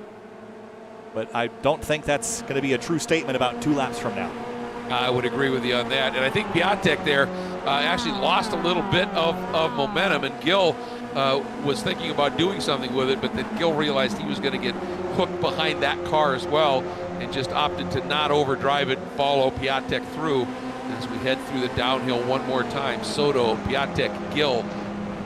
But I don't think that's going to be a true statement about 2 laps from now. I would agree with you on that. And I think Piatek there actually lost a little bit of momentum, and Gill was thinking about doing something with it, but then Gill realized he was going to get hooked behind that car as well, and just opted to not overdrive it, follow Piatek through as we head through the downhill one more time. Soto, Piatek, Gill.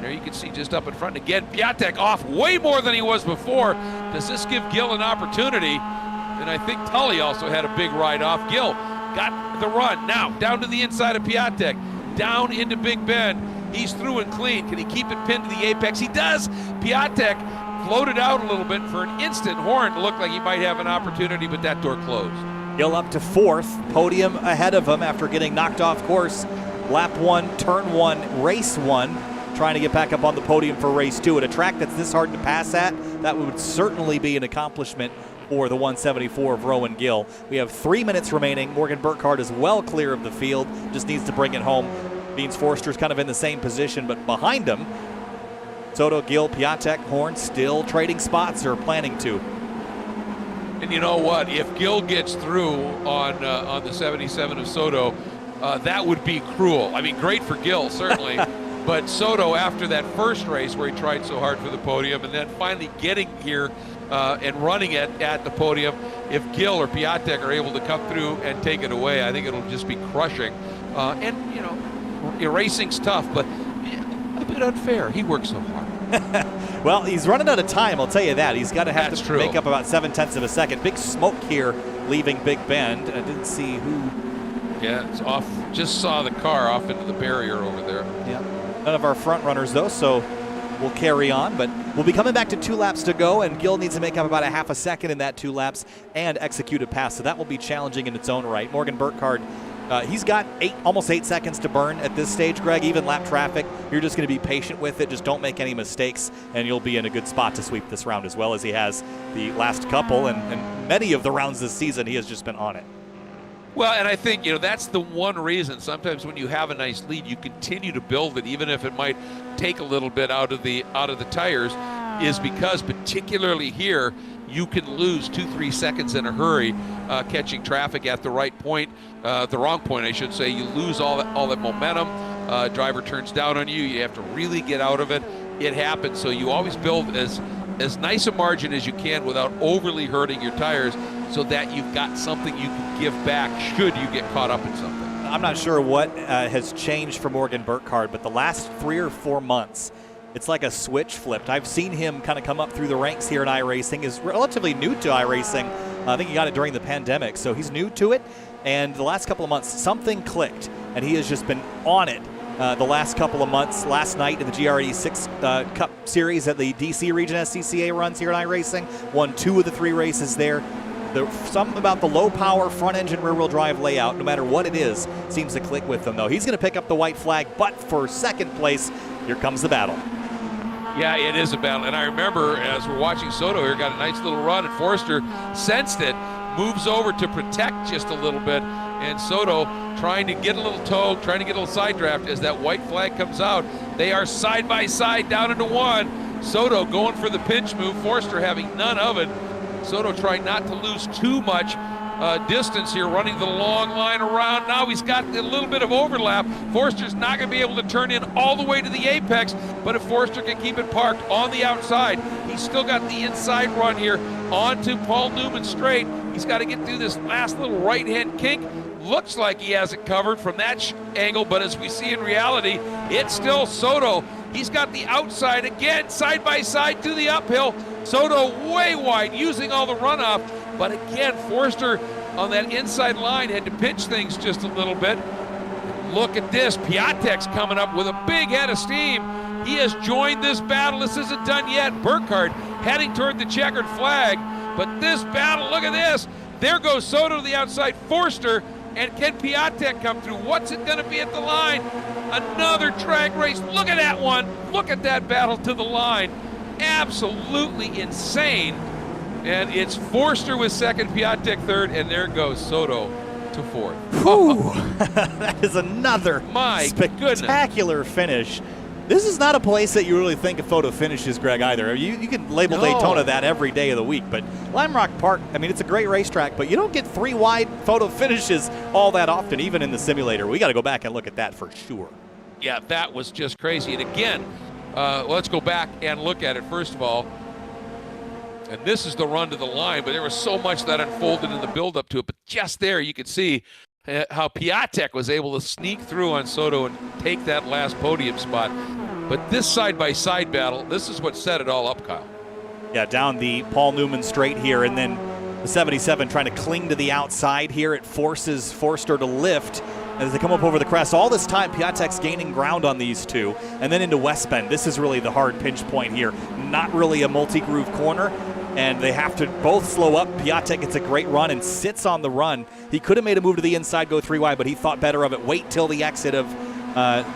There you can see just up in front. Again, Piatek off way more than he was before. Does this give Gill an opportunity? And I think Tully also had a big ride off. Gill got the run. Now, down to the inside of Piatek. Down into Big Bend. He's through and clean. Can he keep it pinned to the apex? He does. Piatek floated out a little bit for an instant. Horn looked like he might have an opportunity, but that door closed. Gill up to 4th, podium ahead of him after getting knocked off course. Lap 1, turn 1, race 1. Trying to get back up on the podium for race 2 at a track that's this hard to pass at. That would certainly be an accomplishment for the 174 of Rowan Gill. We have 3 minutes remaining. Morgan Burkhardt is well clear of the field, just needs to bring it home. Beans Forster's kind of in the same position, but behind him, Soto, Gill, Piatek, Horn still trading spots or planning to. And you know what? If Gill gets through on the 77 of Soto, that would be cruel. I mean, great for Gill, certainly. But Soto, after that first race where he tried so hard for the podium, and then finally getting here and running it at the podium, if Gill or Piatek are able to come through and take it away, I think it'll just be crushing. And, you know, racing's tough, but a bit unfair. He works so hard. Well, he's running out of time, I'll tell you that. He's got to have That's to make up about 7/10 of a second. Big smoke here leaving Big Bend. I didn't see who. Yeah, it's off. Just saw the car off into the barrier over there. Yeah. None of our front runners, though, so we'll carry on. But we'll be coming back to 2 laps to go, and Gill needs to make up about a half a second in that 2 laps and execute a pass. So that will be challenging in its own right. Morgan Burkhardt, he's got almost 8 seconds to burn at this stage, Greg. Even lap traffic, you're just going to be patient with it. Just don't make any mistakes, and you'll be in a good spot to sweep this round as well as he has the last couple. And many of the rounds this season, he has just been on it. Well, and I think, you know, that's the one reason sometimes when you have a nice lead, you continue to build it, even if it might take a little bit out of the tires, is because particularly here, you can lose 2-3 seconds in a hurry catching traffic at the right point, the wrong point, I should say. You lose all that momentum. Driver turns down on you. You have to really get out of it. It happens. So you always build as nice a margin as you can without overly hurting your tires, so that you've got something you can give back should you get caught up in something. I'm not sure what has changed for Morgan Burkhardt, but the last 3 or 4 months, it's like a switch flipped. I've seen him kind of come up through the ranks here in iRacing. He's relatively new to iRacing. I think he got it during the pandemic, so he's new to it. And the last couple of months, something clicked, and he has just been on it. The last couple of months, last night in the GRE 6 Cup Series at the DC Region SCCA runs here in iRacing, won 2 of the 3 races there. Something about the low power front engine rear wheel drive layout, no matter what it is, seems to click with them though. He's going to pick up the white flag, but for second place, here comes the battle. Yeah, it is a battle. And I remember as we're watching Soto here, got a nice little run, and Forster sensed it, moves over to protect just a little bit, and Soto trying to get a little toe, trying to get a little side draft as that white flag comes out. They are side by side down into one. Soto going for the pinch move, Forster having none of it. Soto trying not to lose too much distance here, running the long line around. Now he's got a little bit of overlap. Forster's not going to be able to turn in all the way to the apex, but if Forster can keep it parked on the outside, he's still got the inside run here onto Paul Newman straight. He's got to get through this last little right-hand kink. Looks like he has it covered from that angle, but as we see in reality, it's still Soto. He's got the outside again, side by side to the uphill. Soto way wide, using all the runoff. But again, Forster on that inside line had to pinch things just a little bit. Look at this. Piatek's coming up with a big head of steam. He has joined this battle. This isn't done yet. Burkhardt heading toward the checkered flag. But this battle, look at this. There goes Soto to the outside. Forster, and can Piatek come through? What's it going to be at the line? Another drag race. Look at that one. Look at that battle to the line. Absolutely insane. And it's Forster with second, Piatek third, and there goes Soto to fourth. Whew. That is another spectacular finish. This is not a place that you really think of photo finishes, Greg, either. You can label Daytona that every day of the week, but Lime Rock Park, I mean, it's a great racetrack, but you don't get three wide photo finishes all that often, even in the simulator. We got to go back and look at that for sure. Yeah, that was just crazy. And again, let's go back and look at it first of all. And this is the run to the line, but there was so much that unfolded in the build-up to it. But just there, you could see how Piatek was able to sneak through on Soto and take that last podium spot. But this side-by-side battle, this is what set it all up, Kyle. Yeah, down the Paul Newman straight here, and then the 77 trying to cling to the outside here. It forces Forster to lift as they come up over the crest. All this time, Piatek's gaining ground on these two. And then into West Bend. This is really the hard pinch point here. Not really a multi-groove corner, and they have to both slow up. Piatek gets a great run and sits on the run. He could have made a move to the inside, go 3 wide, but he thought better of it. Wait till the exit of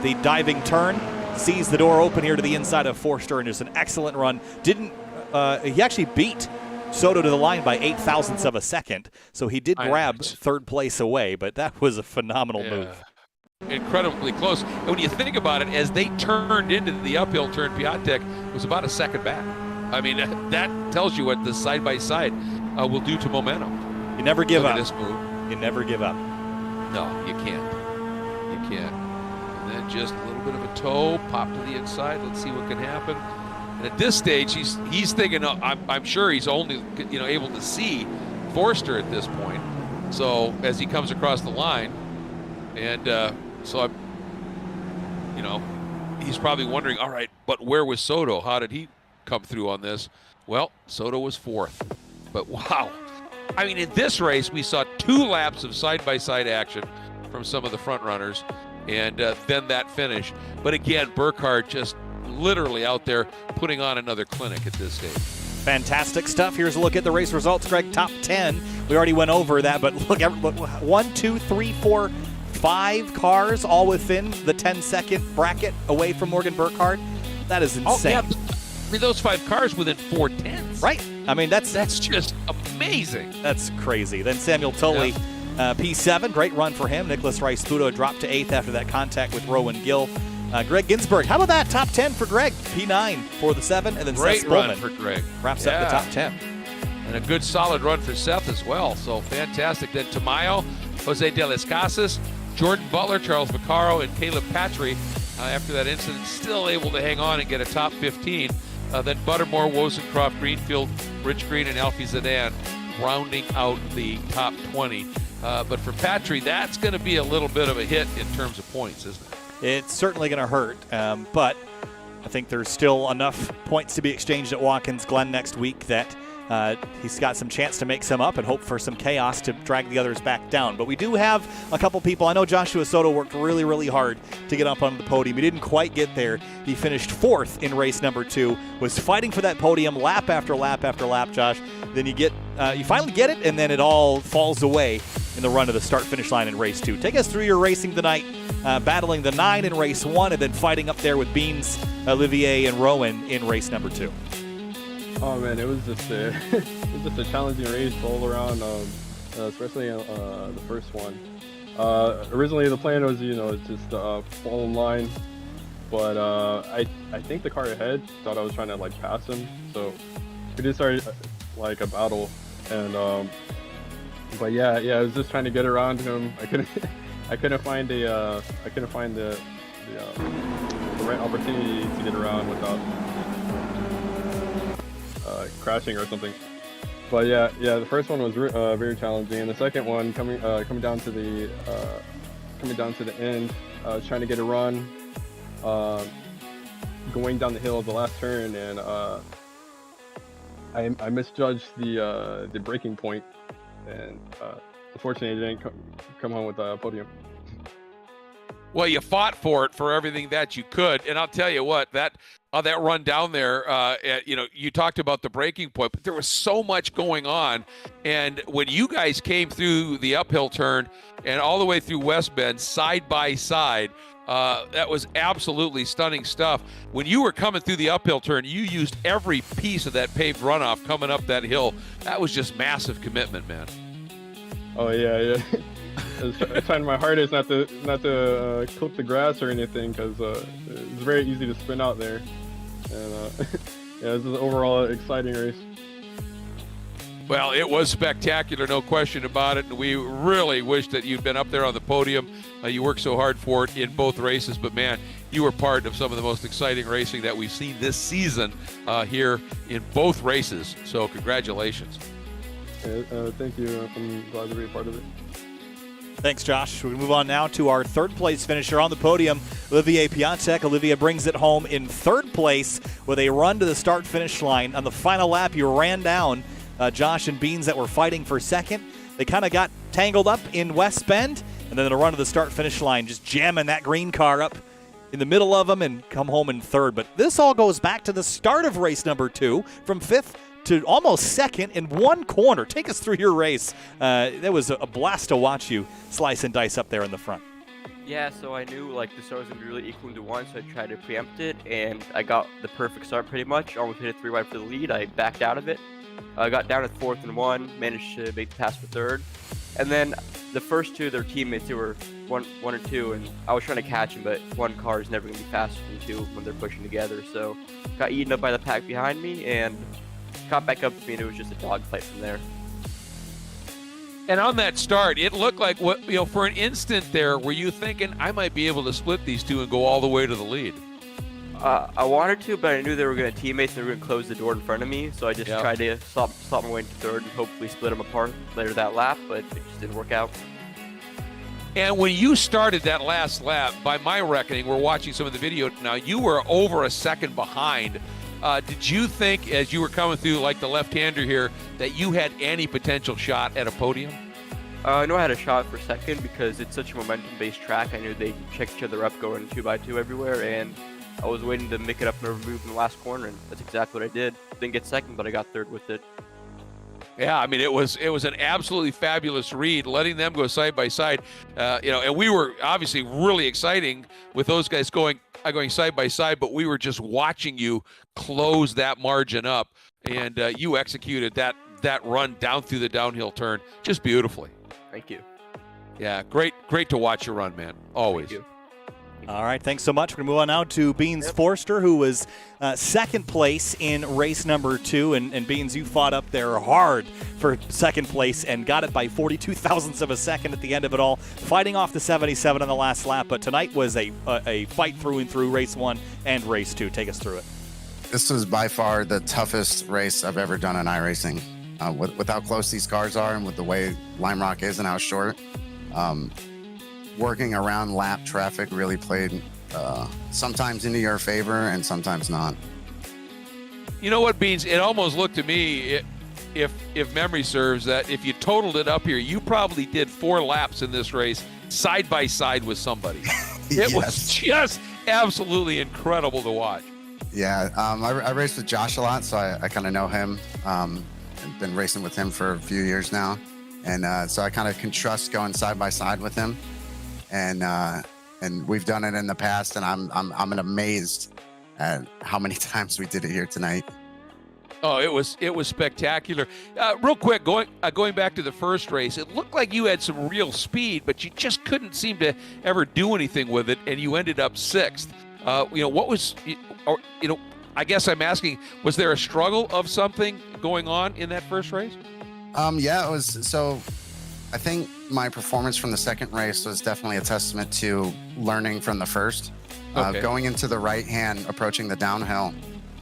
the diving turn. Sees the door open here to the inside of Forster, and just an excellent run. He actually beat Soto to the line by 0.08 of a second, so he did grab third place away, but that was a phenomenal move. Incredibly close. And when you think about it, as they turned into the uphill turn, Piatek was about a second back. I mean, that tells you what the side-by-side will do to momentum. You never give up. This move. You never give up. No, you can't. You can't. And then just a little bit of a toe, pop to the inside. Let's see what can happen. And at this stage, he's thinking, I'm sure he's only able to see Forster at this point. So as he comes across the line, and he's probably wondering, all right, but where was Soto? How did he come through on this? Well, Soto was fourth. But wow, I mean, in this race, we saw 2 laps of side-by-side action from some of the front runners, and then that finish. But again, Burkhardt just literally out there putting on another clinic at this stage. Fantastic stuff. Here's a look at the race results, Greg. Top 10. We already went over that, but look, 1, 2, 3, 4, 5 cars all within the 10-second bracket away from Morgan Burkhardt. That is insane. Oh, yeah. I mean, those 5 cars within 4/10. Right. I mean, that's just amazing. That's crazy. Then Samuel Tully, P7, great run for him. Nicholas Rice-Puto dropped to 8th after that contact with Rowan Gill. Greg Ginsburg, how about that? Top 10 for Greg. P9 for the 7, and then great Seth run Spillman for Greg. Wraps up the top 10. And a good solid run for Seth as well. So fantastic. Then Tamayo, Jose De Las Casas, Jordan Butler, Charles Vaccaro, and Caleb Patry after that incident still able to hang on and get a top 15. Then Buttermore, Wozencroft, Greenfield, Rich Green, and Alfie Zidane rounding out the top 20. But for Patry, that's going to be a little bit of a hit in terms of points, isn't it? It's certainly going to hurt, but I think there's still enough points to be exchanged at Watkins Glen next week that he's got some chance to make some up and hope for some chaos to drag the others back down. But we do have a couple people. I know Joshua Soto worked really, really hard to get up on the podium. He didn't quite get there. He finished 4th in race number 2, was fighting for that podium lap after lap after lap, Josh. Then you get you finally get it, and then it all falls away in the run to the start-finish line in race 2. Take us through your racing tonight, battling the 9 in race 1, and then fighting up there with Beans, Olivier, and Rowan in race number 2. Oh man, it was just a challenging race all around, especially the first one. Originally the plan was, just fall in line, but I think the car ahead thought I was trying to like pass him, so we just started like a battle, and but yeah, I was just trying to get around him. I couldn't find the right opportunity to get around without crashing or something. But yeah, the first one was very challenging, and the second one coming down to the end, trying to get a run, going down the hill of the last turn, and I misjudged the braking point, and unfortunately, I didn't come home with a podium. Well, you fought for it for everything that you could, and I'll tell you what, that run down there, you talked about the breaking point, but there was so much going on, and when you guys came through the uphill turn and all the way through West Bend side by side, that was absolutely stunning stuff. When you were coming through the uphill turn, you used every piece of that paved runoff coming up that hill. That was just massive commitment, man. Oh yeah. I was trying my hardest not to clip the grass or anything, because it's very easy to spin out there. And yeah, this is an overall exciting race. Well, it was spectacular, no question about it, and we really wish that you'd been up there on the podium. You worked so hard for it in both races, but man, you were part of some of the most exciting racing that we've seen this season here in both races, so congratulations. Thank you. I'm glad to be a part of it. Thanks, Josh. We move on now to our third place finisher on the podium, Olivier Piatek. Olivier brings it home in third place with a run to the start-finish line. On the final lap, he ran down Josh and Beans that were fighting for second. They kind of got tangled up in West Bend, and then the run to the start-finish line, just jamming that green car up in the middle of them and come home in third. But this all goes back to the start of race number 2, from 5th to almost second in one corner. Take us through your race. That was a blast to watch you slice and dice up there in the front. Yeah, so I knew like the start was going to be really equal to 1, so I tried to preempt it, and I got the perfect start pretty much. Almost hit it 3 wide for the lead. I backed out of it. I got down to 4th and 1, managed to make the pass for 3rd. And then the first 2, their teammates, who were 1 or 2, and I was trying to catch them, but one car is never going to be faster than 2 when they're pushing together. So got eaten up by the pack behind me, and caught back up to me, and it was just a dogfight from there. And on that start, it looked like, for an instant there, were you thinking, I might be able to split these 2 and go all the way to the lead? I wanted to, but I knew they were going to teammates and they were going to close the door in front of me, so I just tried to stop my way into 3rd and hopefully split them apart later that lap, but it just didn't work out. And when you started that last lap, by my reckoning, we're watching some of the video now, you were over a second behind. Did you think, as you were coming through like the left-hander here, that you had any potential shot at a podium? I know I had a shot for second because it's such a momentum-based track. I knew they check each other up going 2x2 everywhere, and I was waiting to make it up and move in the last corner, and that's exactly what I did. Didn't get second, but I got 3rd with it. Yeah, I mean, it was an absolutely fabulous read, letting them go side by side. And we were obviously really exciting with those guys going side by side, but we were just watching you close that margin up, and you executed that run down through the downhill turn just beautifully. Thank you. Yeah, great to watch you run, man. Always. Thank you. All right, thanks so much. We're going to move on now to Beans Forster, who was second place in race number 2. And Beans, you fought up there hard for second place and got it by 42 thousandths of a second at the end of it all, fighting off the 77 on the last lap. But tonight was a fight through and through race 1 and race 2. Take us through it. This was by far the toughest race I've ever done in iRacing. With how close these cars are and with the way Lime Rock is and how short, working around lap traffic really played sometimes into your favor and sometimes not. You know what, Beans? It almost looked to me, if memory serves, that if you totaled it up here, you probably did 4 laps in this race side by side with somebody. It was just absolutely incredible to watch. Yeah, I raced with Josh a lot, so I kind of know him. been racing with him for a few years now, and so I kind of can trust going side by side with him, and we've done it in the past, and I'm amazed at how many times we did it here tonight. Oh, it was spectacular. Real quick, going back to the first race, it looked like you had some real speed, but you just couldn't seem to ever do anything with it, and you ended up 6th. What was, I guess I'm asking, was there a struggle of something going on in that first race? Yeah, it was. So I think my performance from the second race was definitely a testament to learning from the first. Okay. Going into the right hand, approaching the downhill,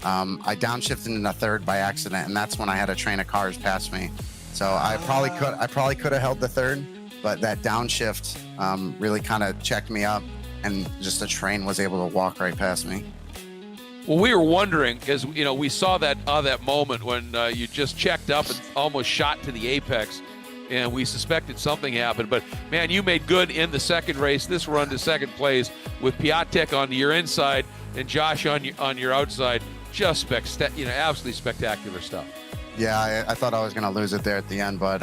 I downshifted in the third by accident, and that's when I had a train of cars pass me. So I probably could have held the third, but that downshift really kind of checked me up, and just the train was able to walk right past me. Well, we were wondering because we saw that moment when you just checked up and almost shot to the apex, and we suspected something happened. But man, you made good in the second race. This run to second place with Piatek on your inside and Josh on your outside. Just absolutely spectacular stuff. Yeah, I thought I was going to lose it there at the end, but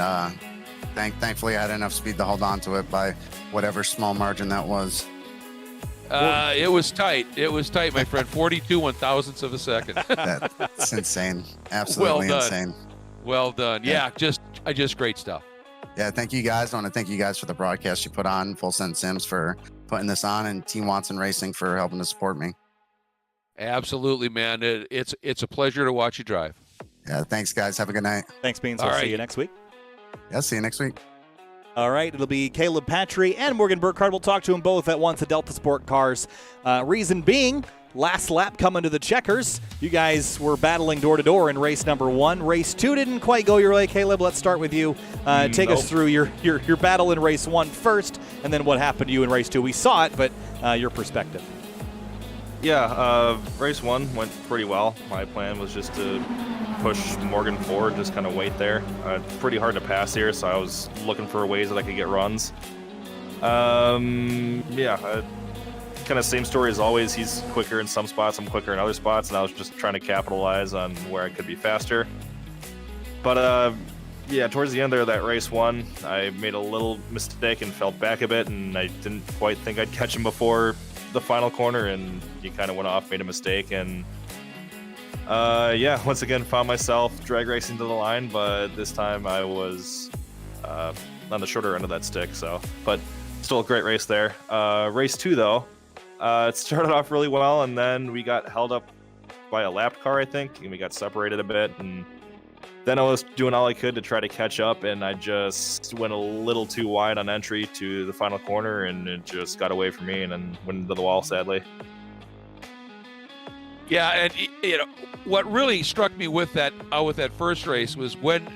thankfully I had enough speed to hold on to it by whatever small margin that was. It was tight. It was tight, my friend. 42 1,000ths of a second. That's insane. Absolutely insane. Well done. Yeah, just great stuff. Yeah, thank you guys. I want to thank you guys for the broadcast you put on, Full Send Sims for putting this on, and Team Watson Racing for helping to support me. Absolutely, man. It's a pleasure to watch you drive. Yeah, thanks, guys. Have a good night. Thanks, Beans. All We'll right. see you next week. Yeah, see you next week. All right, it'll be Caleb Patry and Morgan Burkhardt. We'll talk to them both at once at Delta Sport Cars. Reason being, last lap coming to the checkers. You guys were battling door-to-door in race number 1. Race 2 didn't quite go your way. Caleb, let's start with you. Take us through your battle in race 1 first, and then what happened to you in race 2. We saw it, but your perspective. Yeah, race 1 went pretty well. My plan was just to push Morgan forward, just kind of wait there. Pretty hard to pass here, so I was looking for ways that I could get runs. Yeah, kind of same story as always. He's quicker in some spots, I'm quicker in other spots, and I was just trying to capitalize on where I could be faster. But yeah, towards the end there of that race 1, I made a little mistake and fell back a bit, and I didn't quite think I'd catch him before the final corner, and he kind of went off, made a mistake, and yeah, once again found myself drag racing to the line, but this time I was on the shorter end of that stick. So, but still a great race there. Race 2 though, it started off really well, and then we got held up by a lapped car, I think, and we got separated a bit, and then I was doing all I could to try to catch up, and I just went a little too wide on entry to the final corner, and it just got away from me and then went into the wall, sadly. Yeah, and what really struck me with that first race was when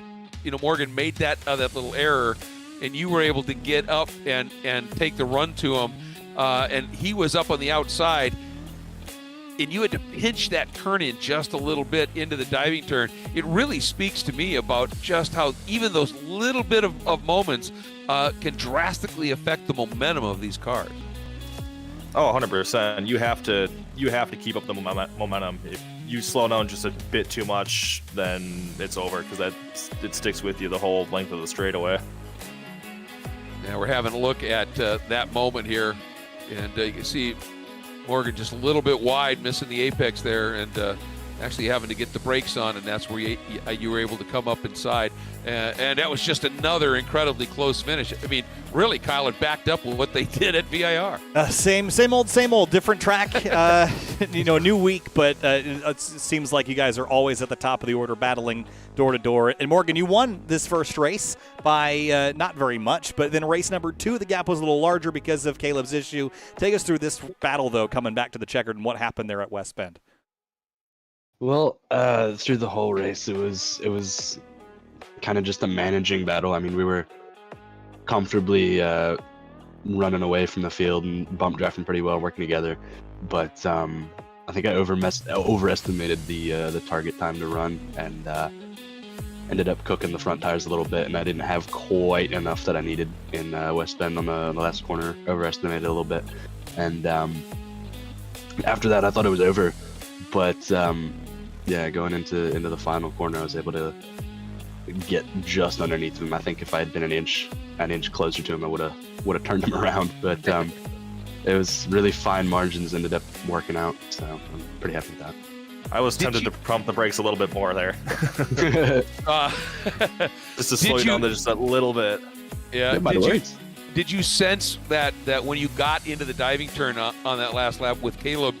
Morgan made that little error, and you were able to get up and take the run to him, and he was up on the outside, and you had to pinch that turn in just a little bit into the diving turn. It really speaks to me about just how even those little bit of moments can drastically affect the momentum of these cars. Oh, 100%. You have to keep up the momentum. If you slow down just a bit too much, then it's over, because it sticks with you the whole length of the straightaway. Now we're having a look at that moment here, and you can see Morgan just a little bit wide, missing the apex there, and actually having to get the brakes on, and that's where you were able to come up inside. And that was just another incredibly close finish. I mean, really, Kyle, it backed up with what they did at VIR. Same old, different track. New week, but it seems like you guys are always at the top of the order, battling door to door. And Morgan, you won this first race by not very much, but then race number 2, the gap was a little larger because of Caleb's issue. Take us through this battle, though, coming back to the checkered, and what happened there at West Bend. Well, through the whole race, it was kind of just a managing battle. I mean, we were comfortably running away from the field and bump drafting pretty well, working together. But I think I overestimated the target time to run, and ended up cooking the front tires a little bit, and I didn't have quite enough that I needed in West Bend on the last corner. Overestimated a little bit, and after that, I thought it was over. But yeah, going into the final corner, I was able to get just underneath him. I think if I had been an inch closer to him, I would have turned him around. But it was really fine margins, ended up working out. So I'm pretty happy with that. I was tempted to pump the brakes a little bit more there. Just to slow you down just a little bit. Yeah. Did you sense that when you got into the diving turn on that last lap with Caleb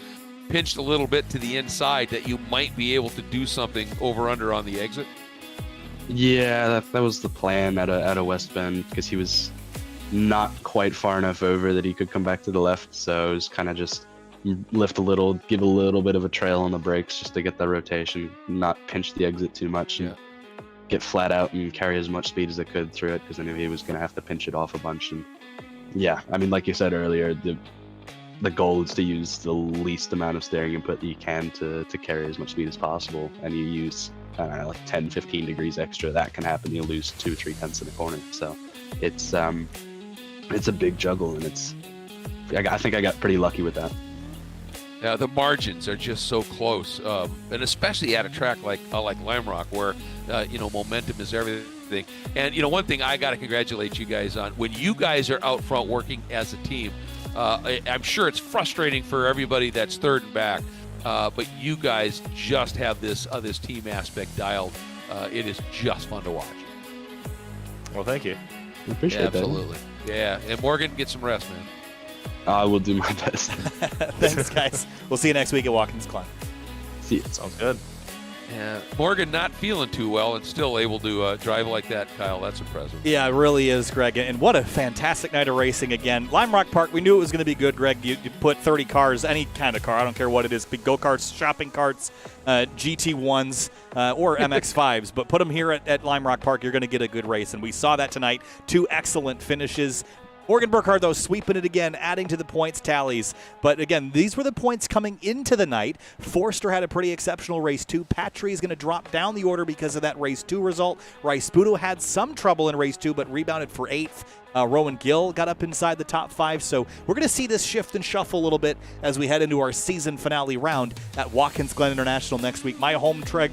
pinched a little bit to the inside, that you might be able to do something over-under on the exit? Yeah, that was the plan at a West Bend, because he was not quite far enough over that he could come back to the left. So it was kind of just lift a little, give a little bit of a trail on the brakes just to get that rotation, not pinch the exit too much, and get flat out and carry as much speed as I could through it, because I knew he was going to have to pinch it off a bunch. And yeah, I mean, like you said earlier, the goal is to use the least amount of steering input that you can to carry as much speed as possible. And you use like 10, 15 degrees extra, that can happen. You'll lose 2 or 3 tenths in a corner. So it's a big juggle, and I think I got pretty lucky with that. Yeah, the margins are just so close, and especially at a track like Lime Rock, where momentum is everything. And one thing I got to congratulate you guys on: when you guys are out front working as a team, I'm sure it's frustrating for everybody that's third and back, but you guys just have this team aspect dialed. It is just fun to watch. Well, thank you. I appreciate that. Absolutely. Yeah, and Morgan, get some rest, man. I will do my best. Thanks, guys. We'll see you next week at Watkins Glen. See you. Sounds good. Yeah, Morgan not feeling too well and still able to drive like that, Kyle. That's impressive. Yeah, it really is, Greg. And what a fantastic night of racing again. Lime Rock Park, we knew it was going to be good, Greg. You put 30 cars, any kind of car, I don't care what it is, big go-karts, shopping carts, GT1s, or MX-5s, but put them here at Lime Rock Park, you're going to get a good race. And we saw that tonight. 2 excellent finishes. Morgan Burkhardt, though, sweeping it again, adding to the points tallies. But again, these were the points coming into the night. Forster had a pretty exceptional race 2. Patry is going to drop down the order because of that race 2 result. Rice-Budo had some trouble in race 2, but rebounded for 8th. Rowan Gill got up inside the top 5. So we're going to see this shift and shuffle a little bit as we head into our season finale round at Watkins Glen International next week. My home track,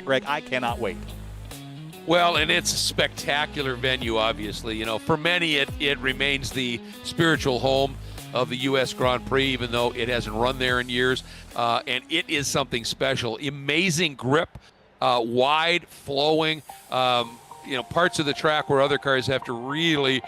Greg, I cannot wait. Well, and it's a spectacular venue, obviously. For many, it remains the spiritual home of the U.S. Grand Prix, even though it hasn't run there in years. And it is something special. Amazing grip, wide, flowing, parts of the track where other cars have to really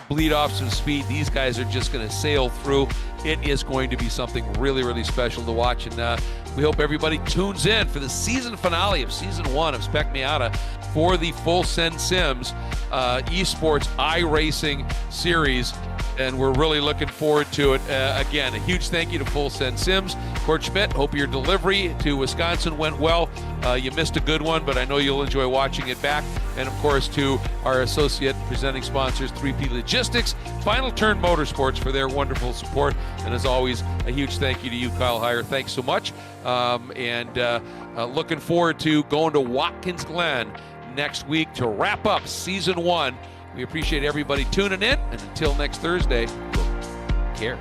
bleed off some speed. These guys are just going to sail through. It is going to be something really, really special to watch. And we hope everybody tunes in for the season finale of Season 1 of Spec Miata for the Full Send Sims esports iRacing series. And we're really looking forward to it. Again, a huge thank you to Full Send Sims. Court Schmidt, hope your delivery to Wisconsin went well. You missed a good one, but I know you'll enjoy watching it back. And, of course, to our associate presenting sponsors, 3P Logistics, Final Turn Motorsports, for their wonderful support. And, as always, a huge thank you to you, Kyle Heyer. Thanks so much. Looking forward to going to Watkins Glen next week to wrap up Season 1. We appreciate everybody tuning in, and until next Thursday, take care.